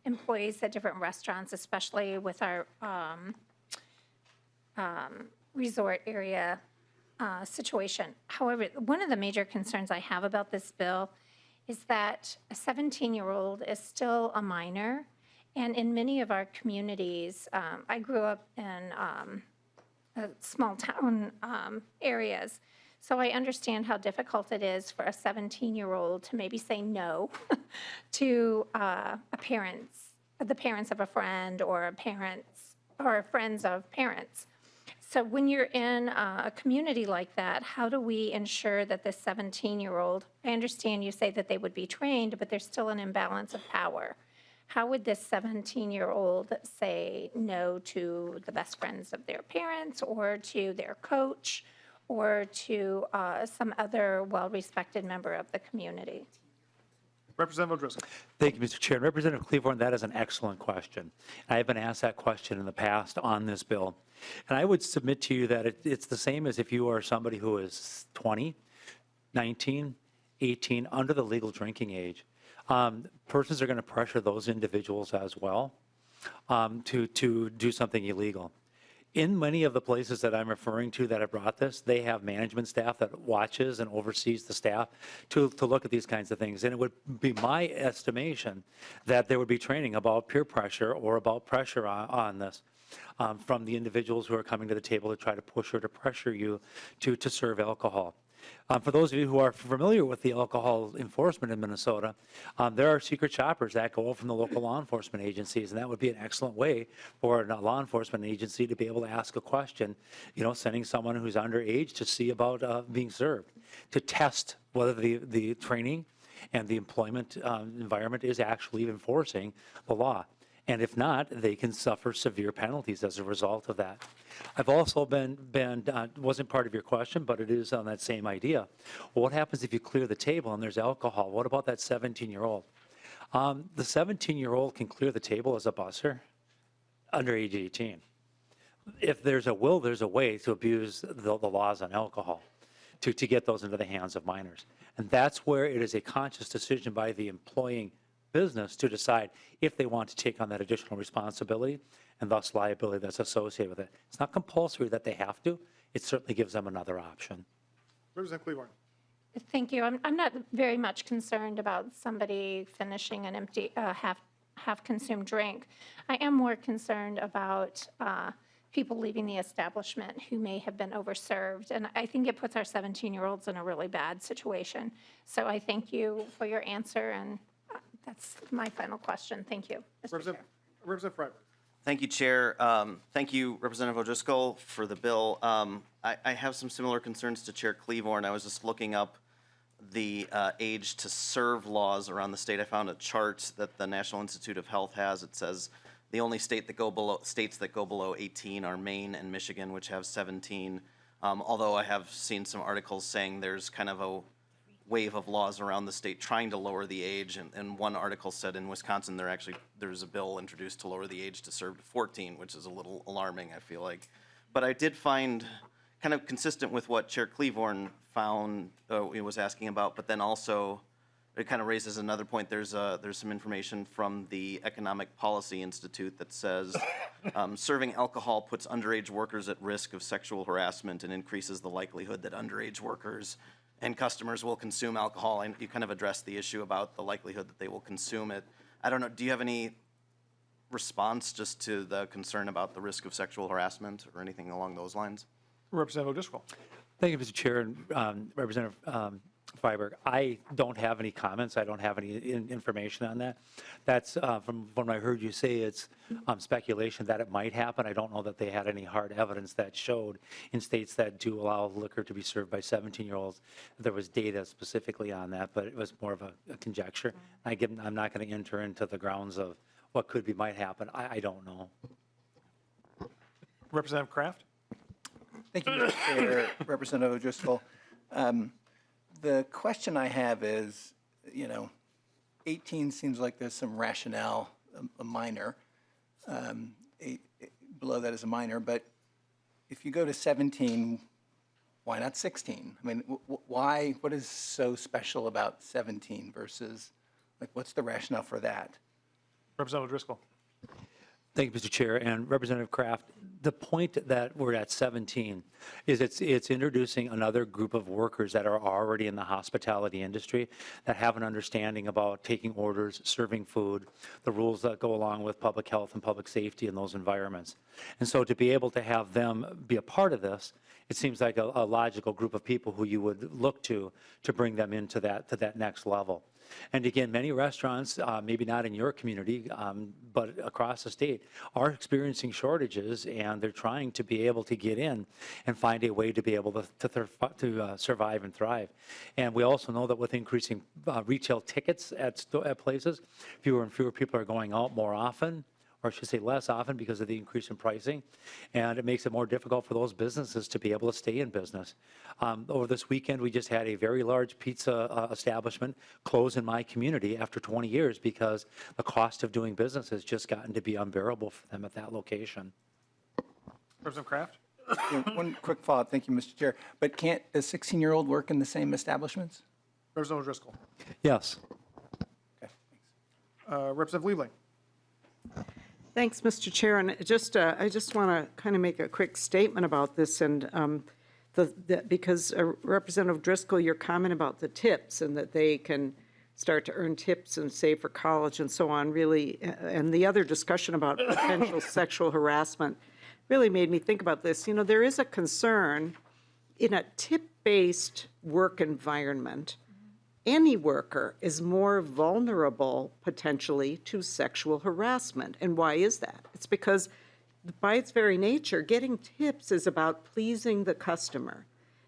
employees at different restaurants, especially with our resort area situation. However, one of the major concerns I have about this bill is that a 17-year-old is still a minor, and in many of our communities, I grew up in small town areas, so I understand how difficult it is for a 17-year-old to maybe say no to the parents of a friend or friends of parents. So when you're in a community like that, how do we ensure that this 17-year-old, I understand you say that they would be trained, but there's still an imbalance of power. How would this 17-year-old say no to the best friends of their parents or to their coach or to some other well-respected member of the community? Representative O'Driscoll. Thank you, Mr. Chair. And Representative Cleavorn, that is an excellent question. I have been asked that question in the past on this bill. And I would submit to you that it's the same as if you are somebody who is 20, 19, 18, under the legal drinking age. Persons are going to pressure those individuals as well to do something illegal. In many of the places that I'm referring to that have brought this, they have management staff that watches and oversees the staff to look at these kinds of things. And it would be my estimation that there would be training about peer pressure or about pressure on this from the individuals who are coming to the table to try to push or to pressure you to serve alcohol. For those of you who are familiar with the alcohol enforcement in Minnesota, there are secret shoppers that go from the local law enforcement agencies, and that would be an excellent way for a law enforcement agency to be able to ask a question, sending someone who's underage to see about being served, to test whether the training and the employment environment is actually enforcing the law. And if not, they can suffer severe penalties as a result of that. I've also been wasn't part of your question, but it is on that same idea. Well, what happens if you clear the table and there's alcohol? What about that 17-year-old? The 17-year-old can clear the table as a busser under age 18. If there's a will, there's a way to abuse the laws on alcohol, to get those into the hands of minors. And that's where it is a conscious decision by the employing business to decide if they want to take on that additional responsibility and thus liability that's associated with it. It's not compulsory that they have to. It certainly gives them another option. Representative Cleavorn. Thank you. I'm not very much concerned about somebody finishing an empty, half-consumed drink. I am more concerned about people leaving the establishment who may have been overserved. And I think it puts our 17-year-olds in a really bad situation. So I thank you for your answer, and that's my final question. Thank you, Mr. Chair. Representative Freiberg. Thank you, Chair. Thank you, Representative O'Driscoll, for the bill. I have some similar concerns to Chair Cleavorn. I was just looking up the age to serve laws around the state. I found a chart that the National Institute of Health has. It says the only states that go below 18 are Maine and Michigan, which have 17. Although I have seen some articles saying there's kind of a wave of laws around the state trying to lower the age, and one article said in Wisconsin there's a bill introduced to lower the age to serve to 14, which is a little alarming, I feel like. But I did find, kind of consistent with what Chair Cleavorn found, he was asking about, but then also it kind of raises another point. There's some information from the Economic Policy Institute that says serving alcohol puts underage workers at risk of sexual harassment and increases the likelihood that underage workers and customers will consume alcohol. And you kind of addressed the issue about the likelihood that they will consume it. I don't know, do you have any response just to the concern about the risk of sexual harassment or anything along those lines? Representative O'Driscoll. Thank you, Mr. Chair, and Representative Freiberg. I don't have any comments. I don't have any information on that. That's from what I heard you say, it's speculation that it might happen. I don't know that they had any hard evidence that showed in states that do allow liquor to be served by 17-year-olds. There was data specifically on that, but it was more of a conjecture. I'm not going to enter into the grounds of what might happen. I don't know. Representative Kraft. Thank you, Mr. Chair. Representative O'Driscoll. The question I have is, 18 seems like there's some rationale, a minor. Below that is a minor, but if you go to 17, why not 16? I mean, why? What is so special about 17 versus, what's the rationale for that? Representative O'Driscoll. Thank you, Mr. Chair. And Representative Kraft, the point that we're at 17 is it's introducing another group of workers that are already in the hospitality industry that have an understanding about taking orders, serving food, the rules that go along with public health and public safety in those environments. And so to be able to have them be a part of this, it seems like a logical group of people who you would look to bring them into that next level. And again, many restaurants, maybe not in your community, but across the state, are experiencing shortages, and they're trying to be able to get in and find a way to be able to survive and thrive. And we also know that with increasing retail tickets at places, fewer and fewer people are going out more often, or I should say less often, because of the increase in pricing. And it makes it more difficult for those businesses to be able to stay in business. Over this weekend, we just had a very large pizza establishment close in my community after 20 years because the cost of doing business has just gotten to be unbearable for them at that location. Representative Kraft. One quick follow-up. Thank you, Mr. Chair. But can't a 16-year-old work in the same establishments? Representative O'Driscoll. Yes. Okay, Representative Liebling. Thanks, Mr. Chair. And I just want to kind of make a quick statement about this, and because Representative Driscoll, your comment about the tips and that they can start to earn tips and save for college and so on, really, and the other discussion about potential sexual harassment really made me think about this. There is a concern in a tip-based work environment, any worker is more vulnerable potentially to sexual harassment. And why is that? It's because by its very nature, getting tips is about pleasing the customer,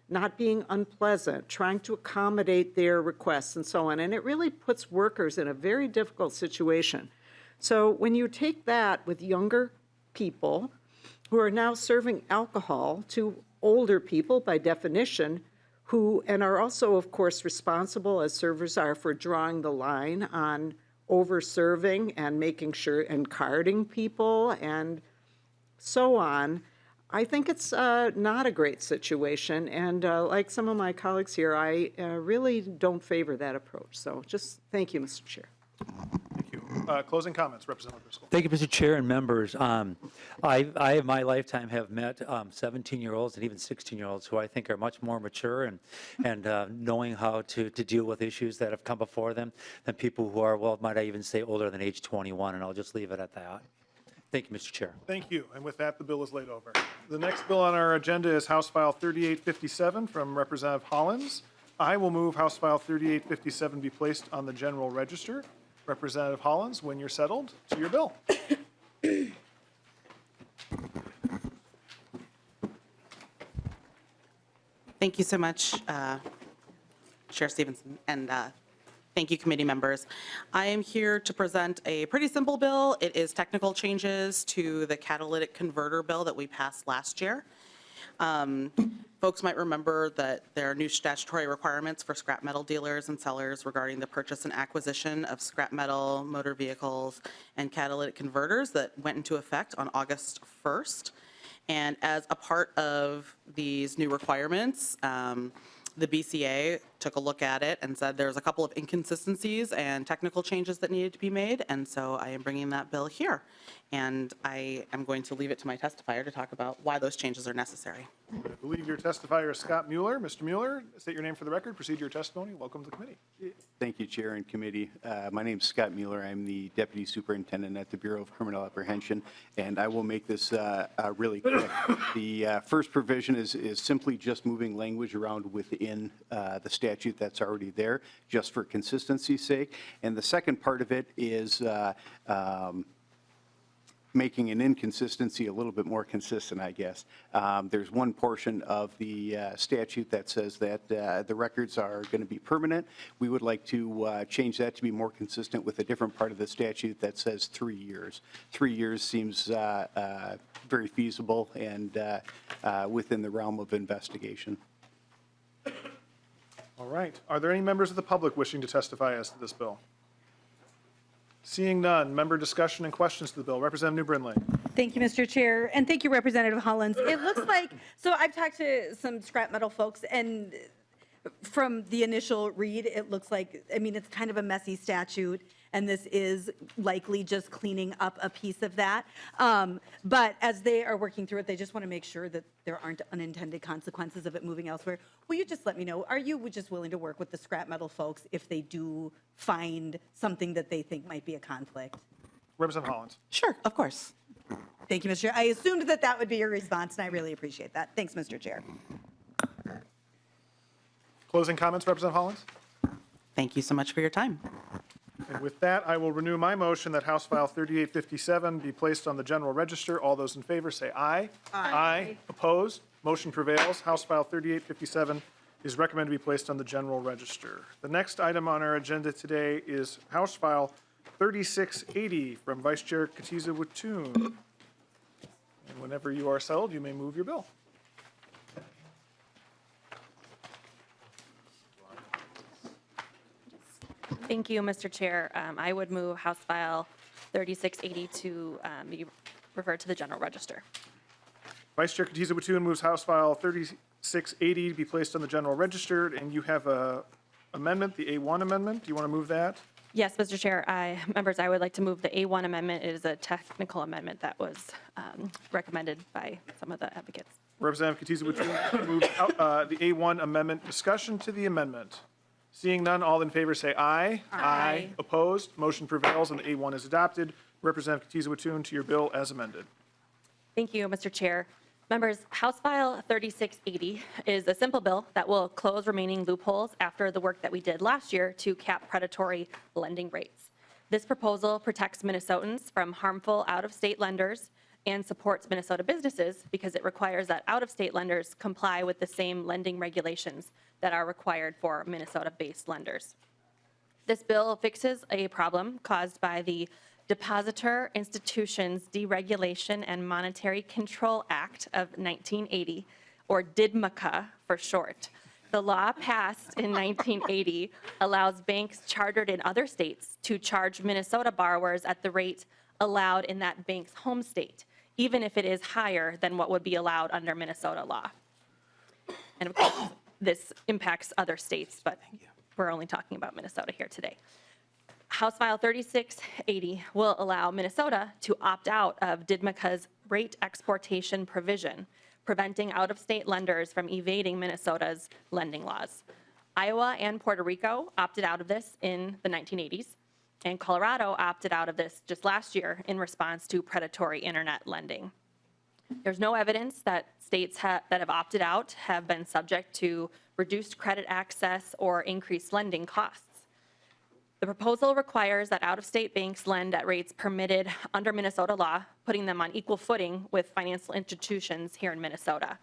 not being unpleasant, trying to accommodate their requests and so on. And it really puts workers in a very difficult situation. So when you take that with younger people who are now serving alcohol to older people by definition, who, and are also, of course, responsible, as servers are, for drawing the line on over-serving and making sure, and carding people and so on, I think it's not a great situation. And like some of my colleagues here, I really don't favor that approach. So just thank you, Mr. Chair. Thank you. Closing comments, Representative Driscoll. Thank you, Mr. Chair and members. I, in my lifetime, have met 17-year-olds and even 16-year-olds who I think are much more mature and knowing how to deal with issues that have come before them than people who are, well, might I even say, older than age 21, and I'll just leave it at that. Thank you, Mr. Chair. Thank you. And with that, the bill is laid over. The next bill on our agenda is House File 3857 from Representative Hollins. I will move House File 3857 be placed on the general register. Representative Hollins, when you're settled, to your bill. Thank you so much, Chair Stevenson, and thank you, committee members. I am here to present a pretty simple bill. It is technical changes to the catalytic converter bill that we passed last year. Folks might remember that there are new statutory requirements for scrap metal dealers and sellers regarding the purchase and acquisition of scrap metal, motor vehicles, and catalytic converters that went into effect on August 1st. And as a part of these new requirements, the BCA took a look at it and said there's a couple of inconsistencies and technical changes that needed to be made, and so I am bringing that bill here. And I am going to leave it to my testifier to talk about why those changes are necessary. I believe your testifier is Scott Mueller. Mr. Mueller, state your name for the record, proceed to your testimony. Welcome to the committee. Thank you, Chair and Committee. My name is Scott Mueller. I'm the Deputy Superintendent at the Bureau of Criminal Apprehension, and I will make this really quick. The first provision is simply just moving language around within the statute that's already there, just for consistency's sake. And the second part of it is making an inconsistency a little bit more consistent, I guess. There's one portion of the statute that says that the records are going to be permanent. We would like to change that to be more consistent with a different part of the statute that says 3 years. 3 years seems very feasible and within the realm of investigation. All right. Are there any members of the public wishing to testify as to this bill? Seeing none, member discussion and questions to the bill. Representative New Brindley. Thank you, Mr. Chair, and thank you, Representative Hollins. It looks like, so I've talked to some scrap metal folks, and from the initial read, it looks like, I mean, it's kind of a messy statute, and this is likely just cleaning up a piece of that. But as they are working through it, they just want to make sure that there aren't unintended consequences of it moving elsewhere. Will you just let me know, are you just willing to work with the scrap metal folks if they do find something that they think might be a conflict? Representative Hollins. Sure, of course. Thank you, Mr. Chair. I assumed that that would be your response, and I really appreciate that. Thanks, Mr. Chair. Closing comments, Representative Hollins? Thank you so much for your time. And with that, I will renew my motion that House File 3857 be placed on the general register. All those in favor say aye. Aye. Opposed? Motion prevails. House File 3857 is recommended to be placed on the general register. The next item on our agenda today is House File 3680 from Vice Chair Kotyza-Witthuhn. And whenever you are settled, you may move your bill. Thank you, Mr. Chair. I would move House File 3680 to be referred to the general register. Vice Chair Kotyza-Witthuhn moves House File 3680 to be placed on the general register, and you have a amendment, the A1 amendment. Do you want to move that? Yes, Mr. Chair. Members, I would like to move the A1 amendment. It is a technical amendment that was recommended by some of the advocates. Representative Kotyza-Witthuhn moves the A1 amendment. Discussion to the amendment. Seeing none, all in favor say aye. Aye. Opposed? Motion prevails and the A1 is adopted. Representative Kotyza-Witthuhn, to your bill as amended. Thank you, Mr. Chair. Members, House File 3680 is a simple bill that will close remaining loopholes after the work that we did last year to cap predatory lending rates. This proposal protects Minnesotans from harmful out-of-state lenders and supports Minnesota businesses because it requires that out-of-state lenders comply with the same lending regulations that are required for Minnesota-based lenders. This bill fixes a problem caused by the Depositor Institutions Deregulation and Monetary Control Act of 1980, or DIDMCA for short. The law passed in 1980 allows banks chartered in other states to charge Minnesota borrowers at the rate allowed in that bank's home state, even if it is higher than what would be allowed under Minnesota law. And of course, this impacts other states, but we're only talking about Minnesota here today. House File 3680 will allow Minnesota to opt out of DIDMCA's rate exportation provision, preventing out-of-state lenders from evading Minnesota's lending laws. Iowa and Puerto Rico opted out of this in the 1980s, and Colorado opted out of this just last year in response to predatory internet lending. There's no evidence that states that have opted out have been subject to reduced credit access or increased lending costs. The proposal requires that out-of-state banks lend at rates permitted under Minnesota law, putting them on equal footing with financial institutions here in Minnesota.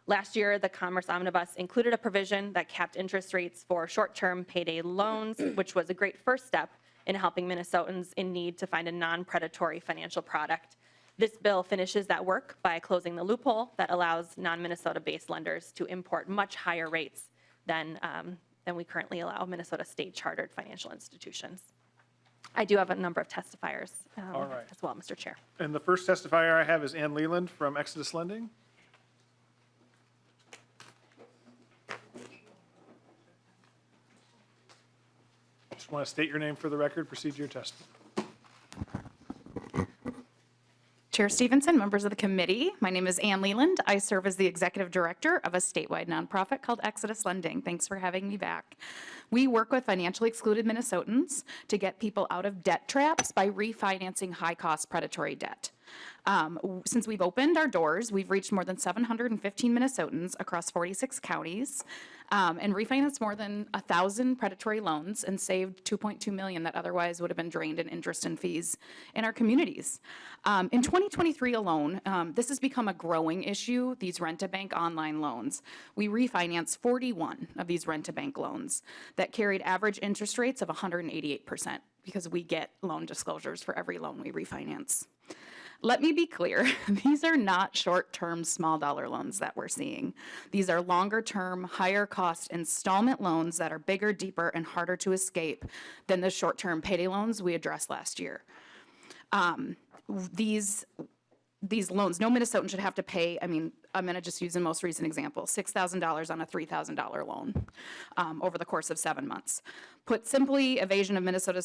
Last year, the Commerce Omnibus included a provision that capped interest rates for short-term payday loans, which was a great first step in helping Minnesotans in need to find a non-predatory financial product. This bill finishes that work by closing the loophole that allows non-Minnesota-based lenders to import much higher rates than we currently allow Minnesota state-chartered financial institutions. I do have a number of testifiers All right. as well, Mr. Chair. And the first testifier I have is Ann Leland from Exodus Lending. Just want to state your name for the record, proceed to your testimony. Chair Stevenson, members of the committee, my name is Ann Leland. I serve as the executive director of a statewide nonprofit called Exodus Lending. Thanks for having me back. We work with financially excluded Minnesotans to get people out of debt traps by refinancing high-cost predatory debt. Since we've opened our doors, we've reached more than 715 Minnesotans across 46 counties and refinanced more than 1,000 predatory loans and saved $2.2 million that otherwise would have been drained in interest and fees in our communities. In 2023 alone, this has become a growing issue, these rent-a-bank online loans. We refinanced 41 of these rent-a-bank loans that carried average interest rates of 188% because we get loan disclosures for every loan we refinance. Let me be clear, these are not short-term small dollar loans that we're seeing. These are longer-term, higher-cost installment loans that are bigger, deeper, and harder to escape than the short-term payday loans we addressed last year. These loans, no Minnesotan should have to pay, I'm going to just use the most recent example, $6,000 on a $3,000 loan over the course of 7 months. Put simply, evasion of Minnesota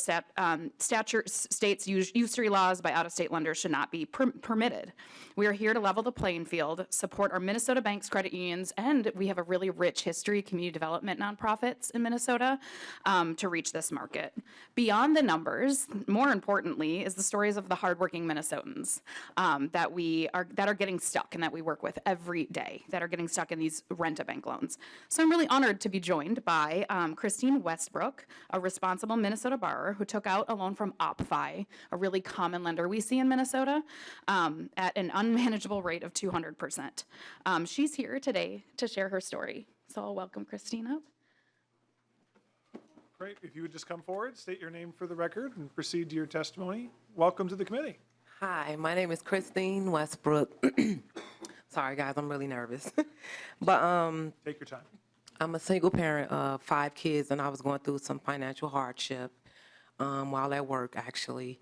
state's usury laws by out-of-state lenders should not be permitted. We are here to level the playing field, support our Minnesota banks, credit unions, and we have a really rich history, community development nonprofits in Minnesota to reach this market. Beyond the numbers, more importantly, is the stories of the hardworking Minnesotans that are getting stuck and that we work with every day, that are getting stuck in these rent-a-bank loans. So I'm really honored to be joined by Christine Westbrook, a responsible Minnesota borrower who took out a loan from OppFi, a really common lender we see in Minnesota, at an unmanageable rate of 200%. She's here today to share her story. So I'll welcome Christine up. Great. If you would just come forward, state your name for the record, and proceed to your testimony. Welcome to the committee. Hi, my name is Christine Westbrook. Sorry, guys, I'm really nervous. But take your time. I'm a single parent of 5 kids, and I was going through some financial hardship while at work, actually.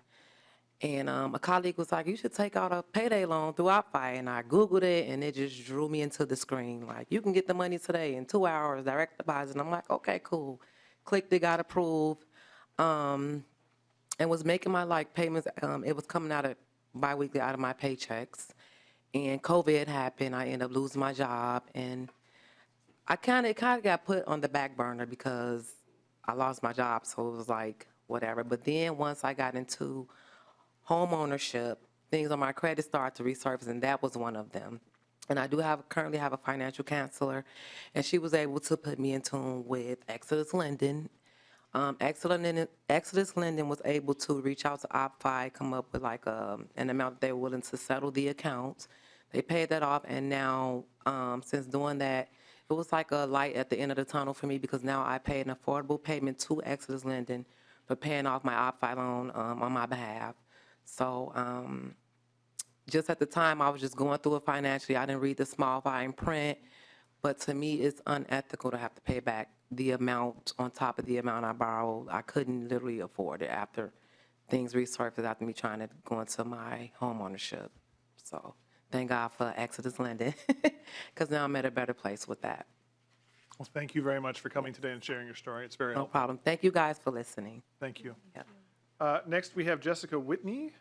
And a colleague was like, "You should take out a payday loan through OppFi." And I Googled it, and it just drew me into the screen. Like, you can get the money today in 2 hours, direct deposit. And I'm like, okay, cool. Clicked it, got approved, and was making my payments. It was coming out of biweekly out of my paychecks. And COVID happened. I ended up losing my job, and it kind of got put on the back burner because I lost my job. So it was like whatever. But then once I got into home ownership, things on my credit started to resurface, and that was one of them. And I do currently have a financial counselor, and she was able to put me in tune with Exodus Lending. Exodus Lending was able to reach out to OpFi, come up with like an amount that they were willing to settle the accounts. They paid that off, and now since doing that, it was like a light at the end of the tunnel for me, because now I paid an affordable payment to Exodus Lending for paying off my OpFi loan on my behalf. So just at the time, I was just going through it financially. I didn't read the small fine print, but to me, it's unethical to have to pay back the amount on top of the amount I borrowed. I couldn't literally afford it after things resurfaced after me trying to go into my home ownership. So thank God for Exodus Lending, because now I'm at a better place with that. Well, thank you very much for coming today and sharing your story. It's very No helpful. problem. Thank you guys for listening. Thank you. Yep. Next, we have Jessica Whitney.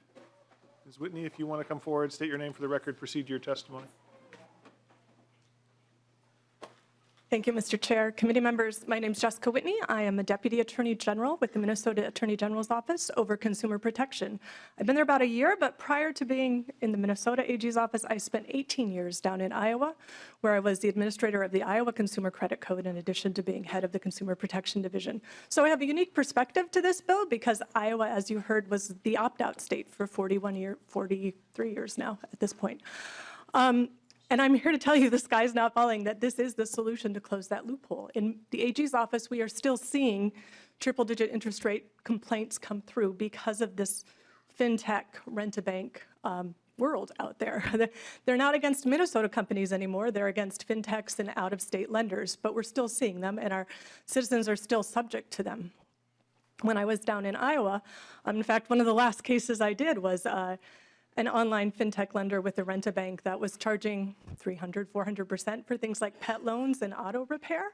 Ms. Whitney, if you want to come forward, state your name for the record, proceed to your testimony. Thank you, Mr. Chair. Committee members, my name is Jessica Whitney. I am a Deputy Attorney General with the Minnesota Attorney General's Office over Consumer Protection. I've been there about a year, but prior to being in the Minnesota AG's office, I spent 18 years down in Iowa, where I was the administrator of the Iowa Consumer Credit Code in addition to being head of the Consumer Protection Division. So I have a unique perspective to this bill because Iowa, as you heard, was the opt-out state for 43 years now at this point. And I'm here to tell you the sky's not falling, that this is the solution to close that loophole. In the AG's office, we are still seeing triple-digit interest rate complaints come through because of this fintech rent-a-bank world out there. They're not against Minnesota companies anymore. They're against fintechs and out-of-state lenders, but we're still seeing them, and our citizens are still subject to them. When I was down in Iowa, in fact, one of the last cases I did was an online fintech lender with a rent-a-bank that was charging 300, 400% for things like pet loans and auto repair.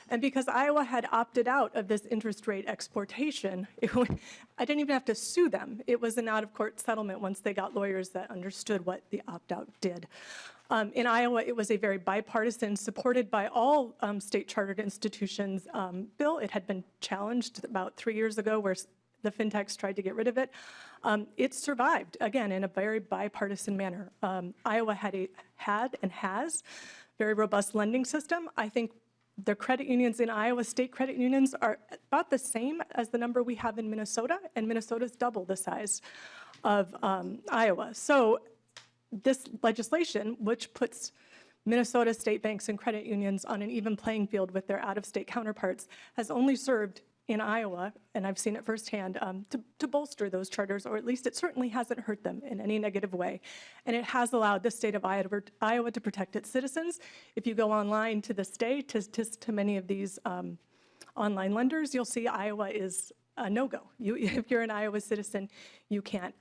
And because Iowa had opted out of this interest rate exportation, I didn't even have to sue them. It was an out-of-court settlement once they got lawyers that understood what the opt-out did. In Iowa, it was a very bipartisan, supported by all state chartered institutions bill. It had been challenged about 3 years ago where the fintechs tried to get rid of it. It survived, again, in a very bipartisan manner. Iowa had and has very robust lending system. I think the credit unions in Iowa, state credit unions, are about the same as the number we have in Minnesota, and Minnesota's double the size of Iowa. So this legislation, which puts Minnesota state banks and credit unions on an even playing field with their out-of-state counterparts, has only served in Iowa, and I've seen it firsthand, to bolster those charters, or at least it certainly hasn't hurt them in any negative way. And it has allowed the state of Iowa to protect its citizens. If you go online to this day, to many of these online lenders, you'll see Iowa is a no-go. If you're an Iowa citizen, you cannot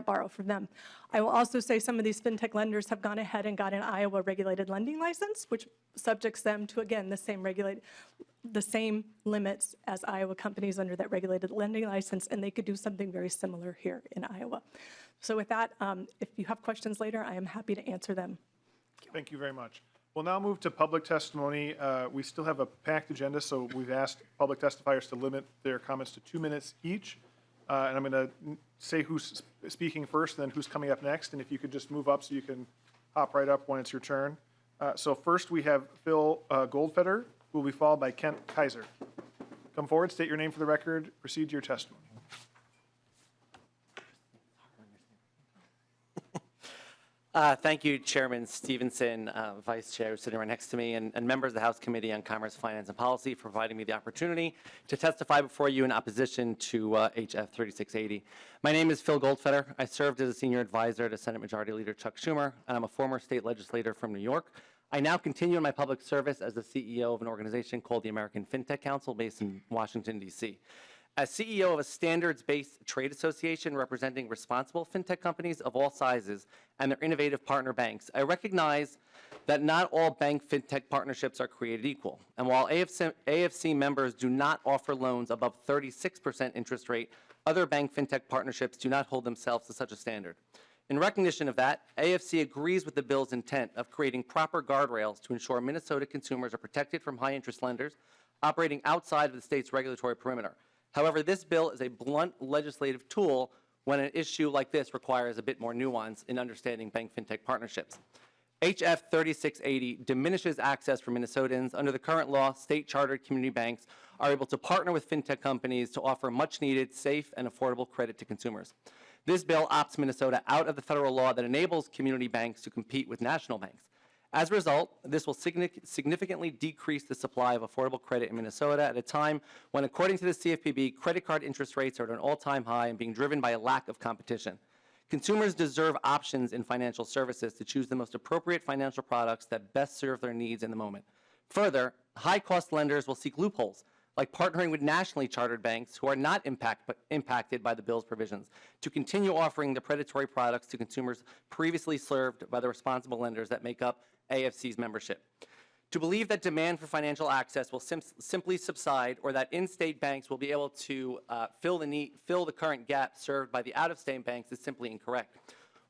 borrow from them. I will also say some of these fintech lenders have gone ahead and got an Iowa regulated lending license, which subjects them to, again, the same limits as Iowa companies under that regulated lending license, and they could do something very similar here in Iowa. So with that, if you have questions later, I am happy to answer them. Thank you very much. We'll now move to public testimony. We still have a packed agenda, so we've asked public testifiers to limit their comments to 2 minutes each. And I'm going to say who's speaking first, and then who's coming up next. And if you could just move up so you can hop right up when it's your turn. So first we have Phil Goldfeder, who will be followed by Kent Kaiser. Come forward, state your name for the record, proceed to your testimony. Thank you, Chairman Stevenson, Vice Chair sitting right next to me, and members of the House Committee on Commerce, Finance, and Policy for providing me the opportunity to testify before you in opposition to HF 3680. My name is Phil Goldfeder. I served as a senior advisor to Senate Majority Leader Chuck Schumer, and I'm a former state legislator from New York. I now continue in my public service as the CEO of an organization called the American FinTech Council based in Washington, D.C. As CEO of a standards-based trade association representing responsible fintech companies of all sizes and their innovative partner banks, I recognize that not all bank fintech partnerships are created equal. And while AFC members do not offer loans above 36% interest rate, other bank fintech partnerships do not hold themselves to such a standard. In recognition of that, AFC agrees with the bill's intent of creating proper guardrails to ensure Minnesota consumers are protected from high-interest lenders operating outside of the state's regulatory perimeter. However, this bill is a blunt legislative tool when an issue like this requires a bit more nuance in understanding bank fintech partnerships. HF 3680 diminishes access for Minnesotans. Under the current law, state-chartered community banks are able to partner with fintech companies to offer much-needed, safe, and affordable credit to consumers. This bill opts Minnesota out of the federal law that enables community banks to compete with national banks. As a result, this will significantly decrease the supply of affordable credit in Minnesota at a time when, according to the CFPB, credit card interest rates are at an all-time high and being driven by a lack of competition. Consumers deserve options in financial services to choose the most appropriate financial products that best serve their needs in the moment. Further, high-cost lenders will seek loopholes, like partnering with nationally chartered banks who are not impacted by the bill's provisions, to continue offering the predatory products to consumers previously served by the responsible lenders that make up AFC's membership. To believe that demand for financial access will simply subside, or that in-state banks will be able to fill the current gap served by the out-of-state banks is simply incorrect.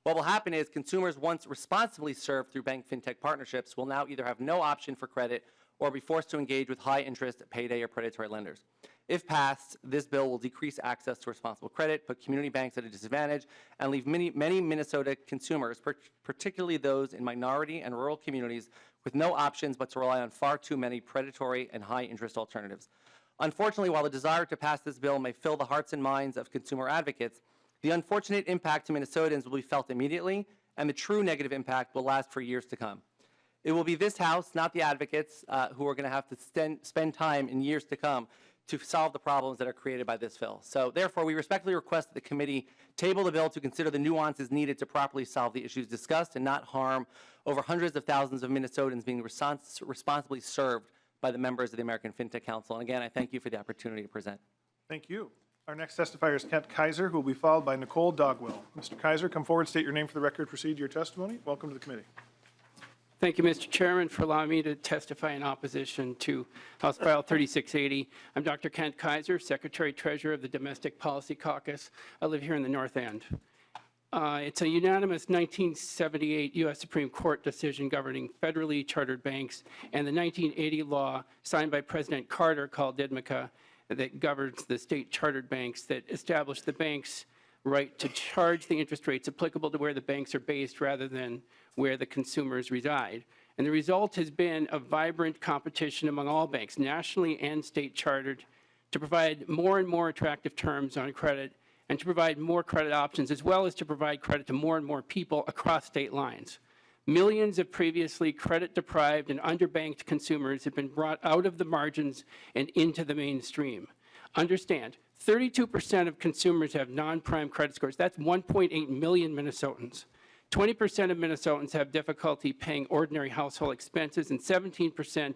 What will happen is consumers once responsibly served through bank fintech partnerships will now either have no option for credit or be forced to engage with high-interest payday or predatory lenders. If passed, this bill will decrease access to responsible credit, put community banks at a disadvantage, and leave many Minnesota consumers, particularly those in minority and rural communities, with no options but to rely on far too many predatory and high-interest alternatives. Unfortunately, while the desire to pass this bill may fill the hearts and minds of consumer advocates, the unfortunate impact to Minnesotans will be felt immediately, and the true negative impact will last for years to come. It will be this House, not the advocates, who are going to have to spend time in years to come to solve the problems that are created by this bill. So therefore, we respectfully request that the committee table the bill to consider the nuances needed to properly solve the issues discussed and not harm over hundreds of thousands of Minnesotans being responsibly served by the members of the American FinTech Council. And again, I thank you for the opportunity to present. Thank you. Our next testifier is Kent Kaiser, who will be followed by Nicole Dogwell. Mr. Kaiser, come forward, state your name for the record, proceed to your testimony. Welcome to the committee. Thank you, Mr. Chairman, for allowing me to testify in opposition to House File 3680. I'm Dr. Kent Kaiser, Secretary-Treasurer of the Domestic Policy Caucus. I live here in the North End. It's a unanimous 1978 U.S. Supreme Court decision governing federally chartered banks and the 1980 law signed by President Carter called DIDMCA that governs the state chartered banks that established the bank's right to charge the interest rates applicable to where the banks are based rather than where the consumers reside. And the result has been a vibrant competition among all banks, nationally and state chartered, to provide more and more attractive terms on credit and to provide more credit options, as well as to provide credit to more and more people across state lines. Millions of previously credit-deprived and underbanked consumers have been brought out of the margins and into the mainstream. Understand, 32% of consumers have non-prime credit scores. That's 1.8 million Minnesotans. 20% of Minnesotans have difficulty paying ordinary household expenses, and 17%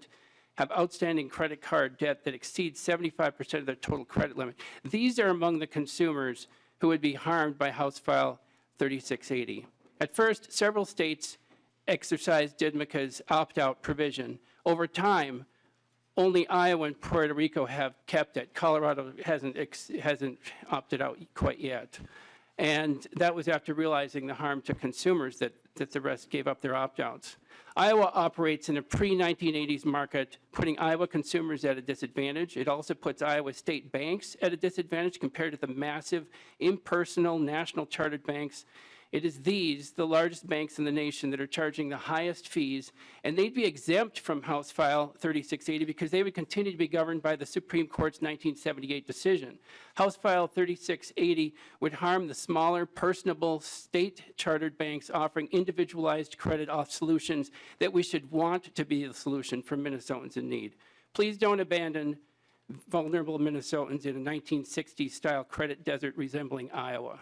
have outstanding credit card debt that exceeds 75% of their total credit limit. These are among the consumers who would be harmed by House File 3680. At first, several states exercised DIDMCA's opt-out provision. Over time, only Iowa and Puerto Rico have kept it. Colorado hasn't opted out quite yet. And that was after realizing the harm to consumers that the rest gave up their opt-outs. Iowa operates in a pre-1980s market, putting Iowa consumers at a disadvantage. It also puts Iowa state banks at a disadvantage compared to the massive, impersonal, national chartered banks. It is these, the largest banks in the nation, that are charging the highest fees, and they'd be exempt from House File 3680 because they would continue to be governed by the Supreme Court's 1978 decision. House File 3680 would harm the smaller, personable, state-chartered banks offering individualized credit off solutions that we should want to be the solution for Minnesotans in need. Please don't abandon vulnerable Minnesotans in a 1960s-style credit desert resembling Iowa.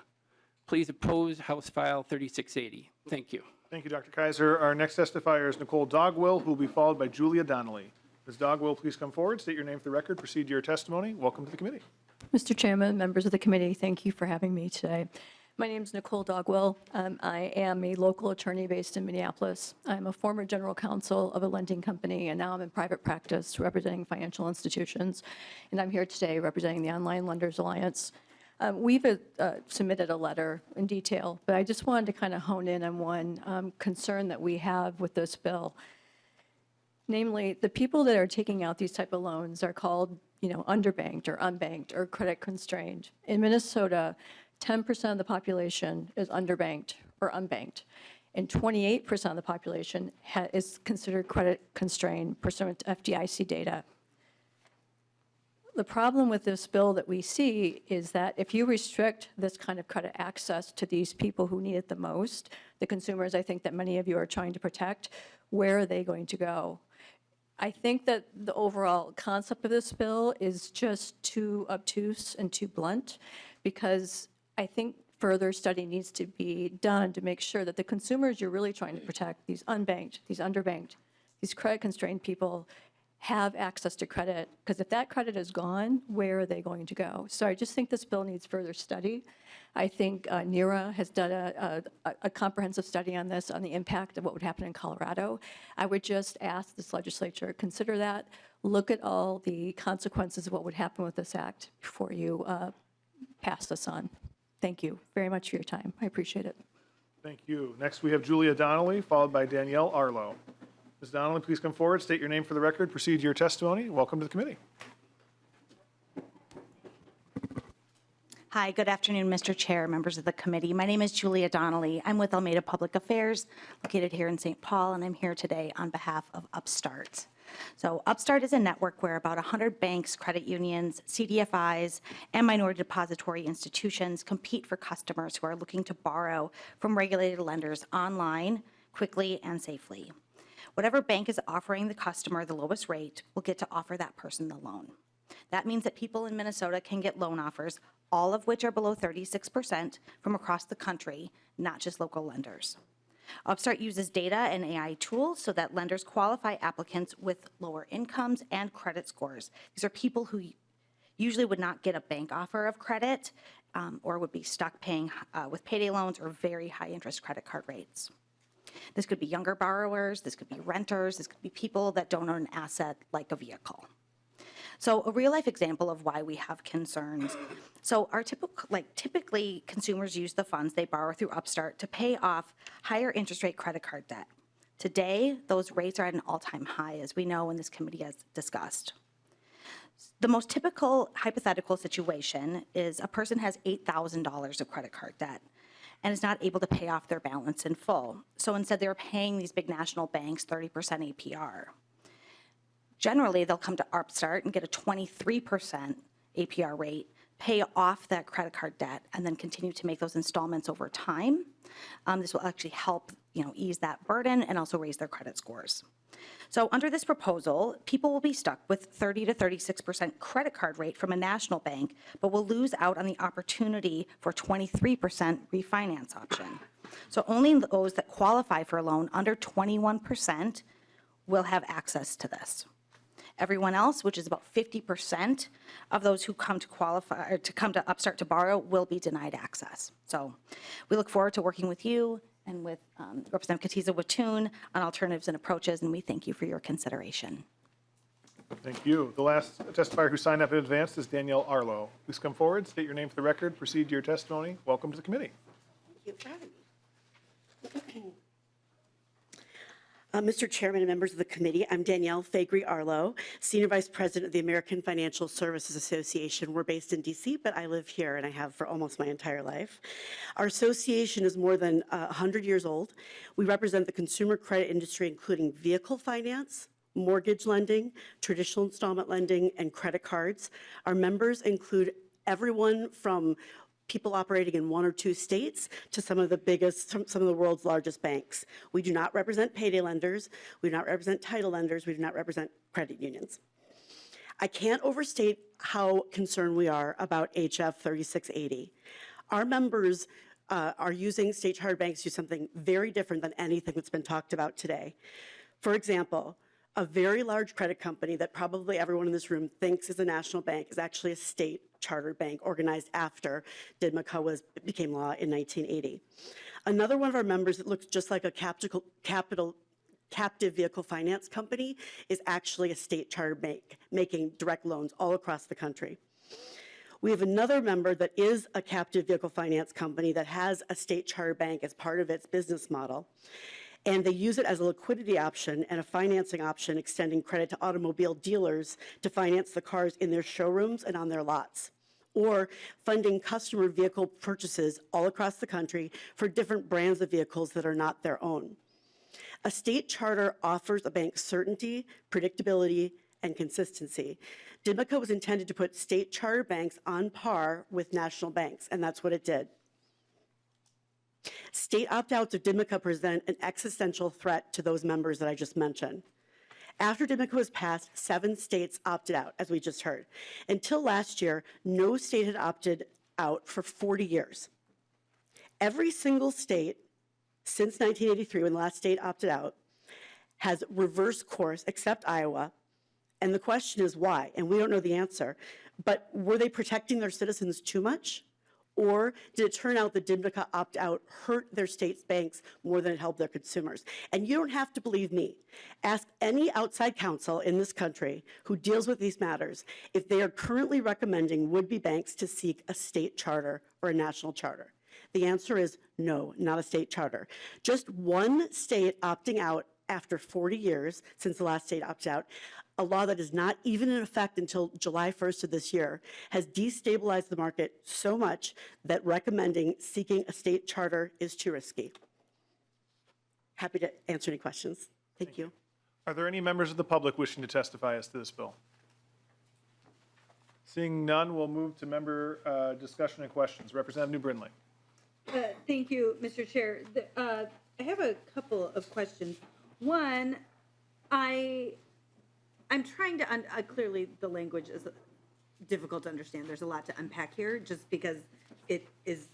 Please oppose House File 3680. Thank you. Thank you, Dr. Kaiser. Our next testifier is Nicole Dogwell, who will be followed by Julia Donnelly. Ms. Dogwell, please come forward, state your name for the record, proceed to your testimony. Welcome to the committee. Mr. Chairman, members of the committee, thank you for having me today. My name is Nicole Dogwell. I am a local attorney based in Minneapolis. I'm a former general counsel of a lending company, and now I'm in private practice representing financial institutions. And I'm here today representing the Online Lenders Alliance. We've submitted a letter in detail, but I just wanted to kind of hone in on one concern that we have with this bill. Namely, the people that are taking out these type of loans are called, underbanked or unbanked or credit constrained. In Minnesota, 10% of the population is underbanked or unbanked, and 28% of the population is considered credit constrained pursuant to FDIC data. The problem with this bill that we see is that if you restrict this kind of credit access to these people who need it the most, the consumers I think that many of you are trying to protect, where are they going to go? I think that the overall concept of this bill is just too obtuse and too blunt, because I think further study needs to be done to make sure that the consumers you're really trying to protect, these unbanked, these underbanked, these credit constrained people, have access to credit, because if that credit is gone, where are they going to go? So I just think this bill needs further study. I think NERA has done a comprehensive study on this, on the impact of what would happen in Colorado. I would just ask this legislature to consider that, look at all the consequences of what would happen with this act before you pass this on. Thank you very much for your time. I appreciate it. Thank you. Next, we have Julia Donnelly, followed by Danielle Arlo. Ms. Donnelly, please come forward, state your name for the record, proceed to your testimony. Welcome to the committee. Hi, good afternoon, Mr. Chair, members of the committee. My name is Julia Donnelly. I'm with Almeida Public Affairs, located here in St. Paul, and I'm here today on behalf of Upstart. So Upstart is a network where about 100 banks, credit unions, CDFIs, and minority depository institutions compete for customers who are looking to borrow from regulated lenders online, quickly, and safely. Whatever bank is offering the customer the lowest rate will get to offer that person the loan. That means that people in Minnesota can get loan offers, all of which are below 36% from across the country, not just local lenders. Upstart uses data and AI tools so that lenders qualify applicants with lower incomes and credit scores. These are people who usually would not get a bank offer of credit or would be stuck paying with payday loans or very high interest credit card rates. This could be younger borrowers, this could be renters, this could be people that don't own an asset like a vehicle. So a real life example of why we have concerns. So typically consumers use the funds they borrow through Upstart to pay off higher interest rate credit card debt. Today, those rates are at an all-time high, as we know and this committee has discussed. The most typical hypothetical situation is a person has $8,000 of credit card debt and is not able to pay off their balance in full. So instead, they're paying these big national banks 30% APR. Generally, they'll come to Upstart and get a 23% APR rate, pay off that credit card debt, and then continue to make those installments over time. This will actually help ease that burden and also raise their credit scores. So under this proposal, people will be stuck with 30 to 36% credit card rate from a national bank, but will lose out on the opportunity for 23% refinance option. So only those that qualify for a loan under 21% will have access to this. Everyone else, which is about 50% of those who come to qualify or to come to Upstart to borrow, will be denied access. So we look forward to working with you and with Representative Kotyza-Witthuhn on alternatives and approaches, and we thank you for your consideration. Thank you. The last testifier who signed up in advance is Danielle Arlo. Please come forward, state your name for the record, proceed to your testimony. Welcome to the committee. Thank you for having me. Mr. Chairman and members of the committee, I'm Danielle Faegre-Arlo, Senior Vice President of the American Financial Services Association. We're based in DC, but I live here and I have for almost my entire life. Our association is more than 100 years old. We represent the consumer credit industry, including vehicle finance, mortgage lending, traditional installment lending, and credit cards. Our members include everyone from people operating in 1 or 2 states to some of the world's largest banks. We do not represent payday lenders. We do not represent title lenders. We do not represent credit unions. I can't overstate how concerned we are about HF 3680. Our members are using state-chartered banks to do something very different than anything that's been talked about today. For example, a very large credit company that probably everyone in this room thinks is a national bank is actually a state-chartered bank organized after DIDMCA became law in 1980. Another one of our members that looks just like a captive vehicle finance company is actually a state-chartered bank making direct loans all across the country. We have another member that is a captive vehicle finance company that has a state-chartered bank as part of its business model. And they use it as a liquidity option and a financing option, extending credit to automobile dealers to finance the cars in their showrooms and on their lots. or funding customer vehicle purchases all across the country for different brands of vehicles that are not their own. A state charter offers a bank certainty, predictability, and consistency. DMCA was intended to put state charter banks on par with national banks, and that's what it did. State opt-outs of DMCA present an existential threat to those members that I just mentioned. After DMCA was passed, 7 states opted out, as we just heard. Until last year, no state had opted out for 40 years. Every single state since 1983, when the last state opted out, has reversed course except Iowa. And the question is why? And we don't know the answer. But were they protecting their citizens too much? Or did it turn out that DMCA opt-out hurt their state's banks more than it helped their consumers? And you don't have to believe me. Ask any outside counsel in this country who deals with these matters if they are currently recommending would-be banks to seek a state charter or a national charter. The answer is no, not a state charter. Just one state opting out after 40 years since the last state opted out, a law that is not even in effect until July 1st of this year, has destabilized the market so much that recommending seeking a state charter is too risky. Happy to answer any questions. Thank you. Are there any members of the public wishing to testify as to this bill? Seeing none, we'll move to member discussion and questions. Representative New Brindley. Thank you, Mr. Chair. I have a couple of questions. One, I'm trying to, clearly the language is difficult to understand. There's a lot to unpack here just because it is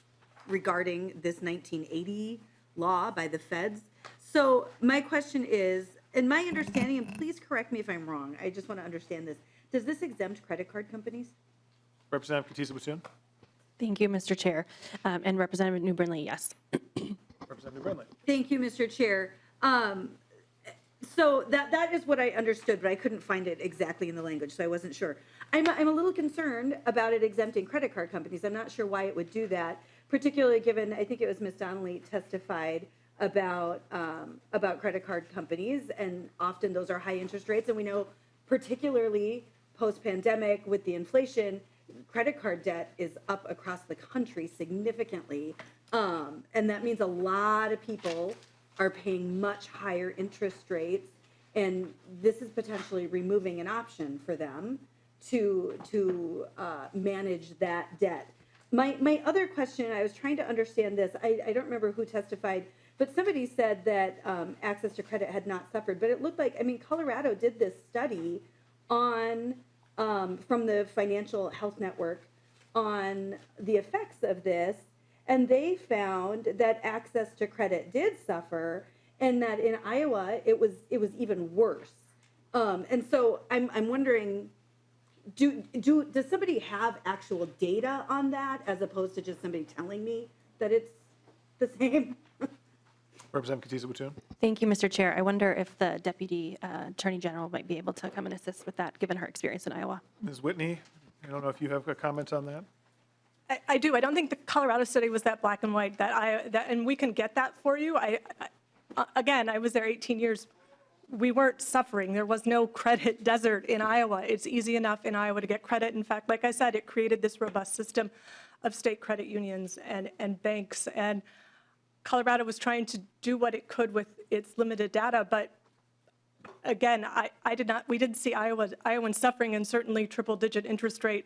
regarding this 1980 law by the feds. So my question is, in my understanding, and please correct me if I'm wrong, I just want to understand this. Does this exempt credit card companies? Representative Kotyza-Witthuhn. Thank you, Mr. Chair. And Representative New Brindley, yes. Representative New Brindley. Thank you, Mr. Chair. So that is what I understood, but I couldn't find it exactly in the language, so I wasn't sure. I'm a little concerned about it exempting credit card companies. I'm not sure why it would do that, particularly given, I think it was Ms. Donnelly testified about credit card companies, and often those are high interest rates, and we know particularly post-pandemic with the inflation, credit card debt is up across the country significantly, and that means a lot of people are paying much higher interest rates, and this is potentially removing an option for them to manage that debt. My other question, I was trying to understand this, I don't remember who testified, but somebody said that access to credit had not suffered, but it looked like, I mean, Colorado did this study on, from the Financial Health Network on the effects of this, and they found that access to credit did suffer, and that in Iowa it was even worse. And so I'm wondering, does somebody have actual data on that as opposed to just somebody telling me that it's the same? Representative Kotyza-Witthuhn. Thank you, Mr. Chair. I wonder if the Deputy Attorney General might be able to come and assist with that, given her experience in Iowa. Ms. Whitney, I don't know if you have a comment on that. I do. I don't think the Colorado study was that black and white. And we can get that for you. Again, I was there 18 years. We weren't suffering. There was no credit desert in Iowa. It's easy enough in Iowa to get credit. In fact, like I said, it created this robust system of state credit unions and banks. And Colorado was trying to do what it could with its limited data. But again, we didn't see Iowans suffering, and certainly triple-digit interest rate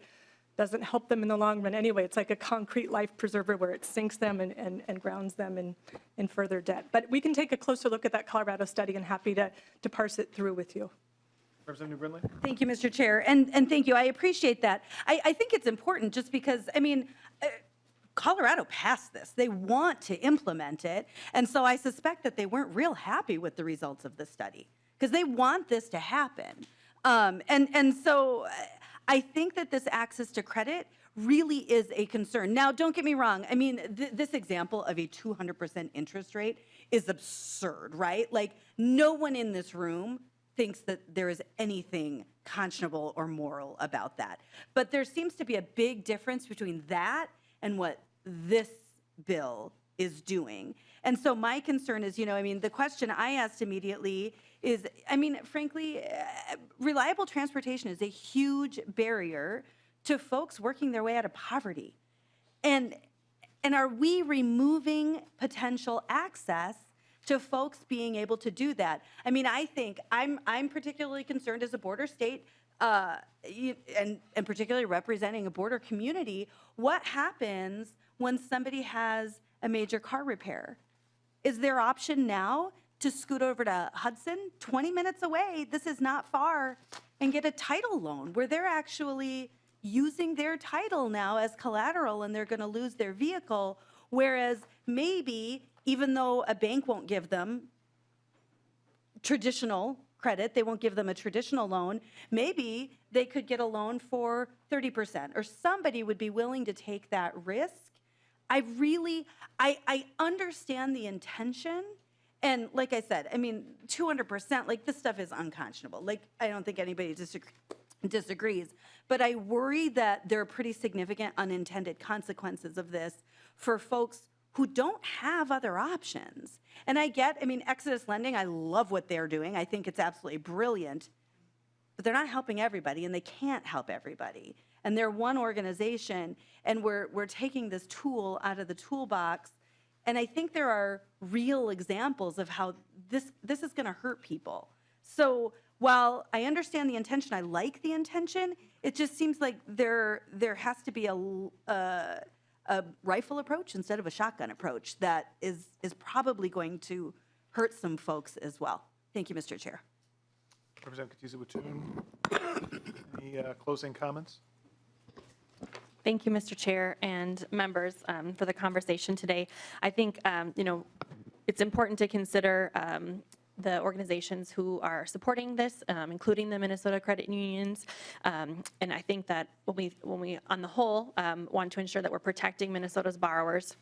doesn't help them in the long run anyway. It's like a concrete life preserver where it sinks them and grounds them in further debt. But we can take a closer look at that Colorado study, and happy to parse it through with you. Representative New Brindley. Thank you, Mr. Chair, and thank you. I appreciate that. I think it's important just because, I mean, Colorado passed this. They want to implement it, and so I suspect that they weren't real happy with the results of the study because they want this to happen. And so I think that this access to credit really is a concern. Now, don't get me wrong. I mean, this example of a 200% interest rate is absurd, right? Like, no one in this room thinks that there is anything conscionable or moral about that. But there seems to be a big difference between that and what this bill is doing. And so my concern is, I mean, the question I asked immediately is, I mean, frankly, reliable transportation is a huge barrier to folks working their way out of poverty? And are we removing potential access to folks being able to do that? I mean, I think I'm particularly concerned as a border state, and particularly representing a border community. What happens when somebody has a major car repair? Is there option now to scoot over to Hudson, 20 minutes away, this is not far, and get a title loan where they're actually using their title now as collateral and they're going to lose their vehicle, whereas maybe, even though a bank won't give them traditional credit, they won't give them a traditional loan, maybe they could get a loan for 30%, or somebody would be willing to take that risk. I understand the intention, and like I said, I mean, 200%, like this stuff is unconscionable. Like, I don't think anybody disagrees, but I worry that there are pretty significant unintended consequences of this for folks who don't have other options. And I mean, Exodus Lending, I love what they're doing. I think it's absolutely brilliant, but they're not helping everybody, and they can't help everybody. And they're one organization, and we're taking this tool out of the toolbox. And I think there are real examples of how this is going to hurt people. So while I understand the intention, I like the intention, it just seems like there has to be a rifle approach instead of a shotgun approach that is probably going to hurt some folks as well. Thank you, Mr. Chair. Representative Kotyza-Witthuhn, any closing comments? Thank you, Mr. Chair and members, for the conversation today. I think, it's important to consider the organizations who are supporting this, including the Minnesota credit unions. And I think that when we on the whole, want to ensure that we're protecting Minnesota's borrowers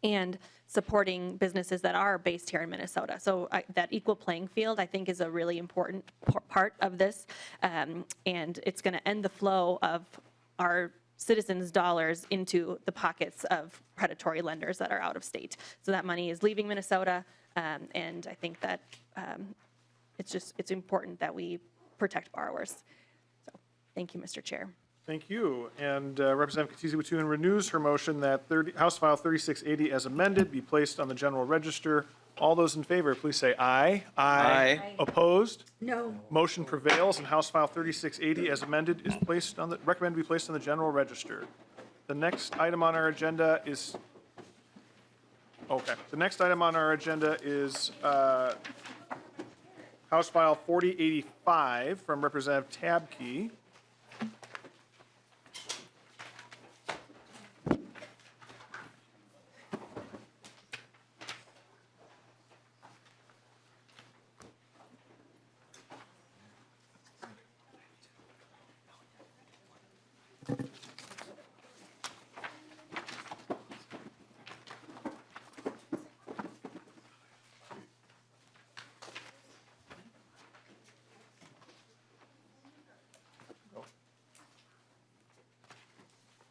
and supporting businesses that are based here in Minnesota. So that equal playing field, I think, is a really important part of this. And it's going to end the flow of our citizens' dollars into the pockets of predatory lenders that are out of state. So that money is leaving Minnesota, and I think that it's important that we protect borrowers. So thank you, Mr. Chair. Thank you. And Representative Kotyza-Witthuhn renews her motion that House File 3680 as amended be placed on the general register. All those in favor, please say aye. Aye. Opposed? No. Motion prevails, and House File 3680 as amended is recommended to be placed on the general register. The next item on our agenda is House File 4085 from Representative Tabke.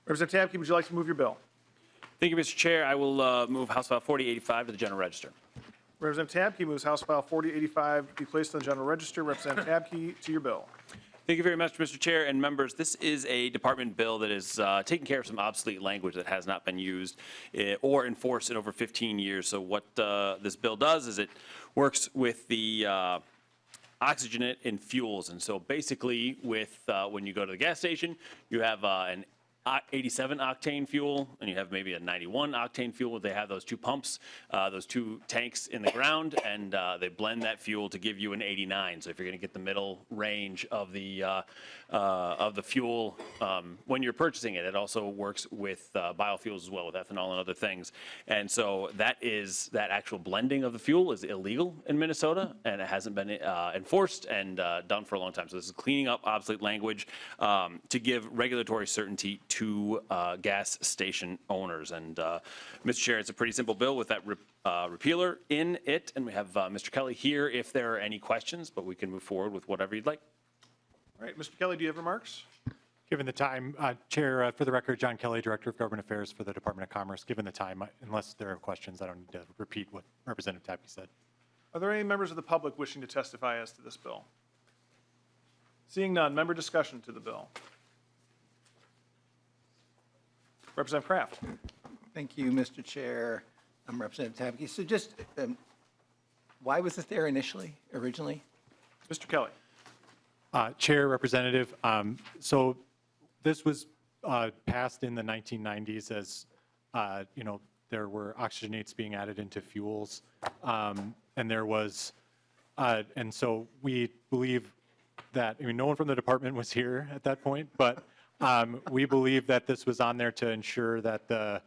Representative Tabke, would you like to move your bill? Thank you, Mr. Chair. I will move House File 4085 to the General Register. Representative Tabke moves House File 4085 be placed on the general register. Representative Tabke, to your bill. Thank you very much, Mr. Chair and members. This is a department bill that is taking care of some obsolete language that has not been used or enforced in over 15 years. So what this bill does is it works with the oxygenate in fuels. And so basically with when you go to the gas station, you have an 87 octane fuel and you have maybe a 91 octane fuel. They have those two pumps, those two tanks in the ground, and they blend that fuel to give you an 89. So if you're going to get the middle range of the fuel when you're purchasing it, it also works with biofuels as well, with ethanol and other things. And so that actual blending of the fuel is illegal in Minnesota, and it hasn't been enforced and done for a long time. So this is cleaning up obsolete language to give regulatory certainty to gas station owners. And Mr. Chair, it's a pretty simple bill with that repealer in it. And we have Mr. Kelly here if there are any questions, but we can move forward with whatever you'd like. All right, Mr. Kelly, do you have remarks? Given the time, Chair, for the record, John Kelly, Director of Government Affairs for the Department of Commerce. Given the time, unless there are questions, I don't need to repeat what Representative Tabke said. Are there any members of the public wishing to testify as to this bill? Seeing none, member discussion to the bill. Representative Kraft. Thank you, Mr. Chair. I'm Representative Tabke. So just, why was this there originally? Mr. Kelly. Chair, Representative, so this was passed in the 1990s as, there were oxygenates being added into fuels. And there was, and so we believe that, no one from the department was here at that point, but we believe that this was on there to ensure that the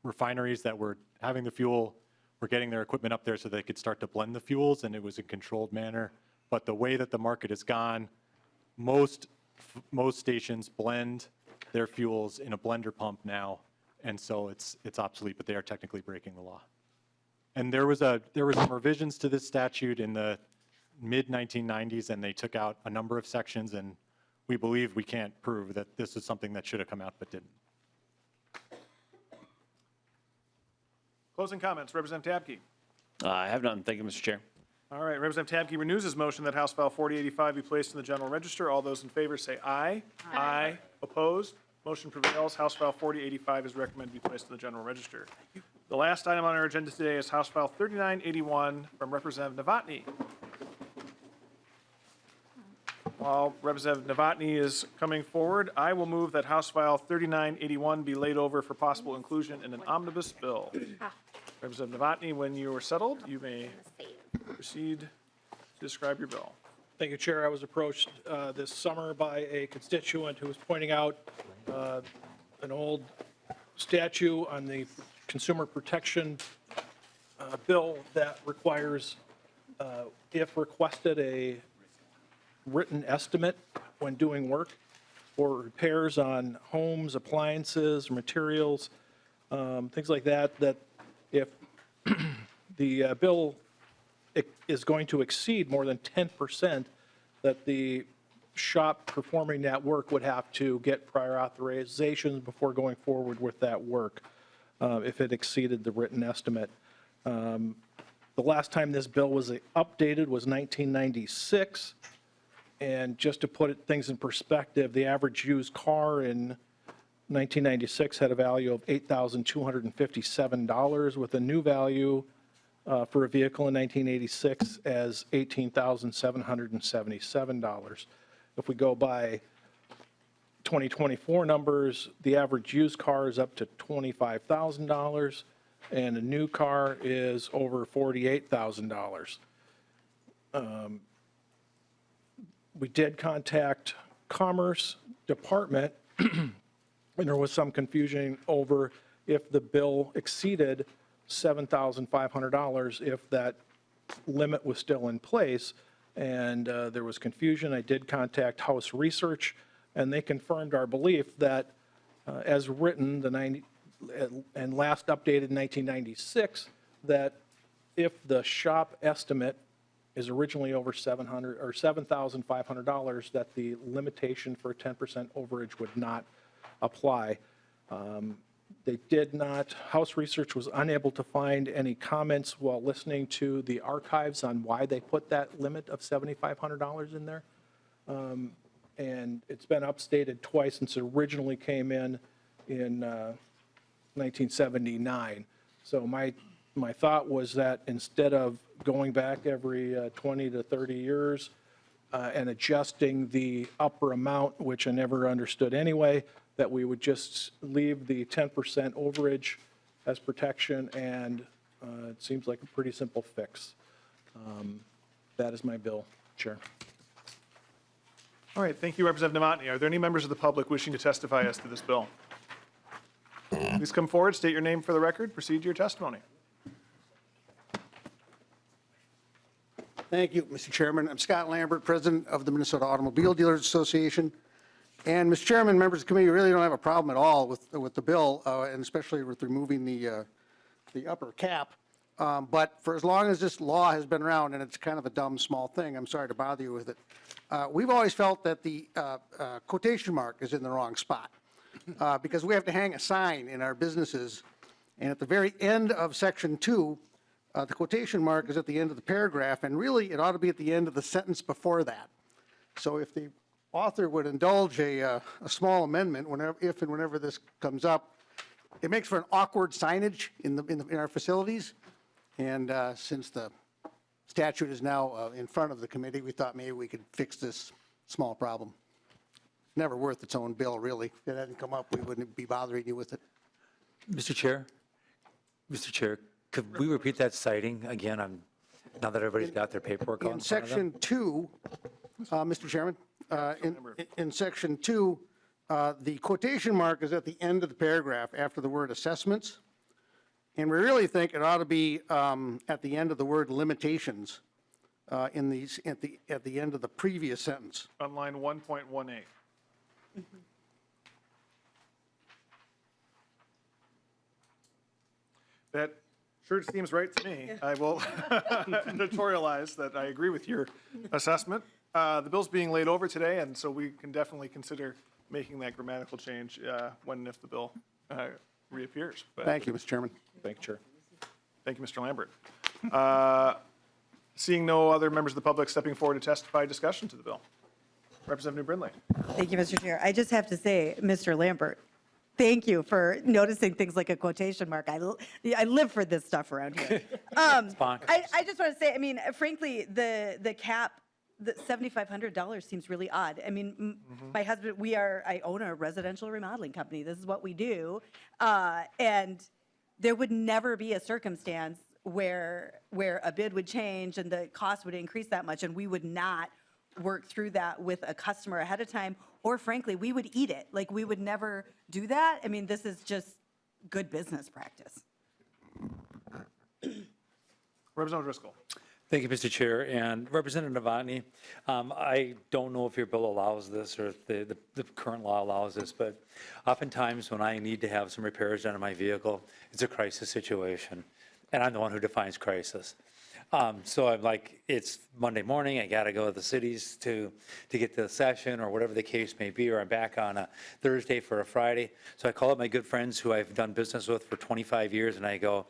refineries that were having the fuel were getting their equipment up there so they could start to blend the fuels, and it was a controlled manner. But the way that the market has gone, most stations blend their fuels in a blender pump now, and so it's obsolete, but they are technically breaking the law. And there was some revisions to this statute in the mid-1990s, and they took out a number of sections, and we believe we can't prove that this is something that should have come out but didn't. Closing comments, Representative Tabke. I have none. Thank you, Mr. Chair. All right, Representative Tabke renews his motion that House File 4085 be placed in the general register. All those in favor say aye. Aye. Opposed? Motion prevails. House File 4085 is recommended to be placed in the general register. The last item on our agenda today is House File 3981 from Representative Novotny. While Representative Novotny is coming forward, I will move that House File 3981 be laid over for possible inclusion in an omnibus bill. Representative Novotny, when you are settled, you may proceed to describe your bill. Thank you, Chair. I was approached this summer by a constituent who was pointing out an old statute on the consumer protection bill that requires, if requested, a written estimate when doing work for repairs on homes, appliances, materials, things like that, that if the bill is going to exceed more than 10%, that the shop performing that work would have to get prior authorization before going forward with that work if it exceeded the written estimate. The last time this bill was updated was 1996. And just to put things in perspective, the average used car in 1996 had a value of $8,257 with a new value for a vehicle in 1986 as $18,777. If we go by 2024 numbers, the average used car is up to $25,000 and a new car is over $48,000. We did contact Commerce Department and there was some confusion over if the bill exceeded $7,500, if that limit was still in place. And there was confusion. I did contact House Research, and they confirmed our belief that as written, and last updated in 1996, that if the shop estimate is originally over $700 or $7,500, that the limitation for 10% overage would not apply. They did not, House Research was unable to find any comments while listening to the archives on why they put that limit of $7,500 in there. And it's been updated twice since it originally came in 1979. So my thought was that instead of going back every 20 to 30 years and adjusting the upper amount, which I never understood anyway, that we would just leave the 10% overage as protection, and it seems like a pretty simple fix. That is my bill, Chair. All right, thank you, Representative Novotny. Are there any members of the public wishing to testify as to this bill? Please come forward, state your name for the record, proceed to your testimony. Thank you, Mr. Chairman. I'm Scott Lambert, President of the Minnesota Automobile Dealers Association. And Mr. Chairman, members of the committee, really don't have a problem at all with the bill, and especially with removing the upper cap. But for as long as this law has been around, and it's kind of a dumb, small thing, I'm sorry to bother you with it, we've always felt that the quotation mark is in the wrong spot because we have to hang a sign in our businesses, and at the very end of Section 2, the quotation mark is at the end of the paragraph, and really it ought to be at the end of the sentence before that. So if the author would indulge a small amendment whenever, if and whenever this comes up. It makes for an awkward signage in our facilities. And since the statute is now in front of the committee, we thought maybe we could fix this small problem. Never worth its own bill, really. If it hadn't come up, we wouldn't be bothering you with it. Mr. Chair, could we repeat that citing again? Now that everybody's got their paperwork on In front of them? section 2, Mr. Chairman, in section 2, the quotation mark is at the end of the paragraph after the word assessments. And we really think it ought to be at the end of the word limitations at the end of the previous sentence. On line 1.18. That sure seems right to me. I will notorialize that I agree with your assessment. The bill's being laid over today, and so we can definitely consider making that grammatical change when and if the bill reappears. But Thank you, Mr. Chairman. thank you, Chair. Thank you, Mr. Lambert. Seeing no other members of the public stepping forward to testify, discussion to the bill. Representative Brindley. Thank you, Mr. Chair. I just have to say, Mr. Lambert, thank you for noticing things like a quotation mark. I live for this stuff around here. I just want to say, I mean, frankly, the cap, the $7,500 seems really odd. I mean, my husband, I own a residential remodeling company. This is what we do. And there would never be a circumstance where a bid would change and the cost would increase that much, and we would not work through that with a customer ahead of time, or frankly, we would eat it. Like, we would never do that. I mean, this is just good business practice. Representative Driscoll. Thank you, Mr. Chair. And Representative Novotny, I don't know if your bill allows this or if the current law allows this, but oftentimes when I need to have some repairs done on my vehicle, it's a crisis situation, and I'm the one who defines crisis. So I'm like, it's Monday morning, I got to go to the cities to get to the session or whatever the case may be, or I'm back on a Thursday for a Friday. So I call up my good friends who I've done business with for 25 years, and I go,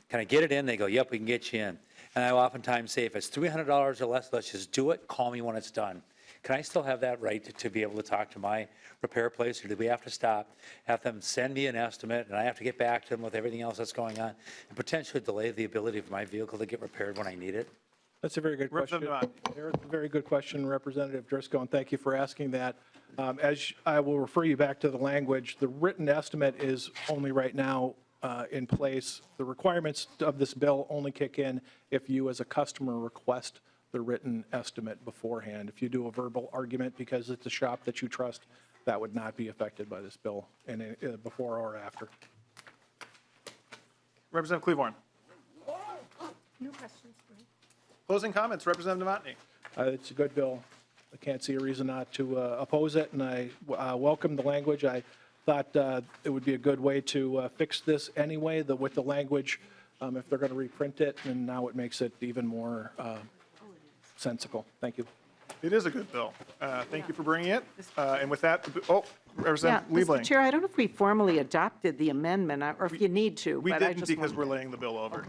can I get it in? They go, yep, we can get you in. And I oftentimes say, if it's $300 or less, let's just do it. Call me when it's done. Can I still have that right to be able to talk to my repair place, or do we have to stop, have them send me an estimate, and I have to get back to them with everything else that's going on, and potentially delay the ability for my vehicle to get repaired when I need it? That's a very good question. Very good question, Representative Driscoll, and thank you for asking that. As I will refer you back to the language, the written estimate is only right now in place. The requirements of this bill only kick in if you as a customer request the written estimate beforehand. If you do a verbal argument because it's a shop that you trust, that would not be affected by this bill before or after. Representative Cleavorn. No questions for me. Closing comments, Representative Novotny. It's a good bill. I can't see a reason not to oppose it, and I welcome the language. I thought it would be a good way to fix this anyway, with the language, if they're going to reprint it, and now it makes it even more sensible. Thank you. It is a good bill. Thank you for bringing it. And with that, Representative Yeah, Liebling. Mr. Chair, I don't know if we formally adopted the amendment, or if you need to. We but I didn't just because wanted- we're laying the bill over.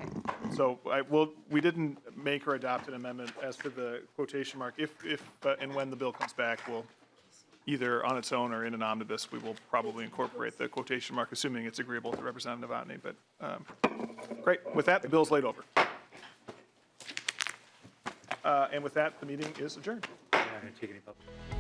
So we didn't make or adopt an amendment as to the quotation mark. If and when the bill comes back, we'll either on its own or in an omnibus, we will probably incorporate the quotation mark, assuming it's agreeable to Representative Novotny. But great. With that, the bill's laid over. And with that, the meeting is adjourned. I'm not going to take any public.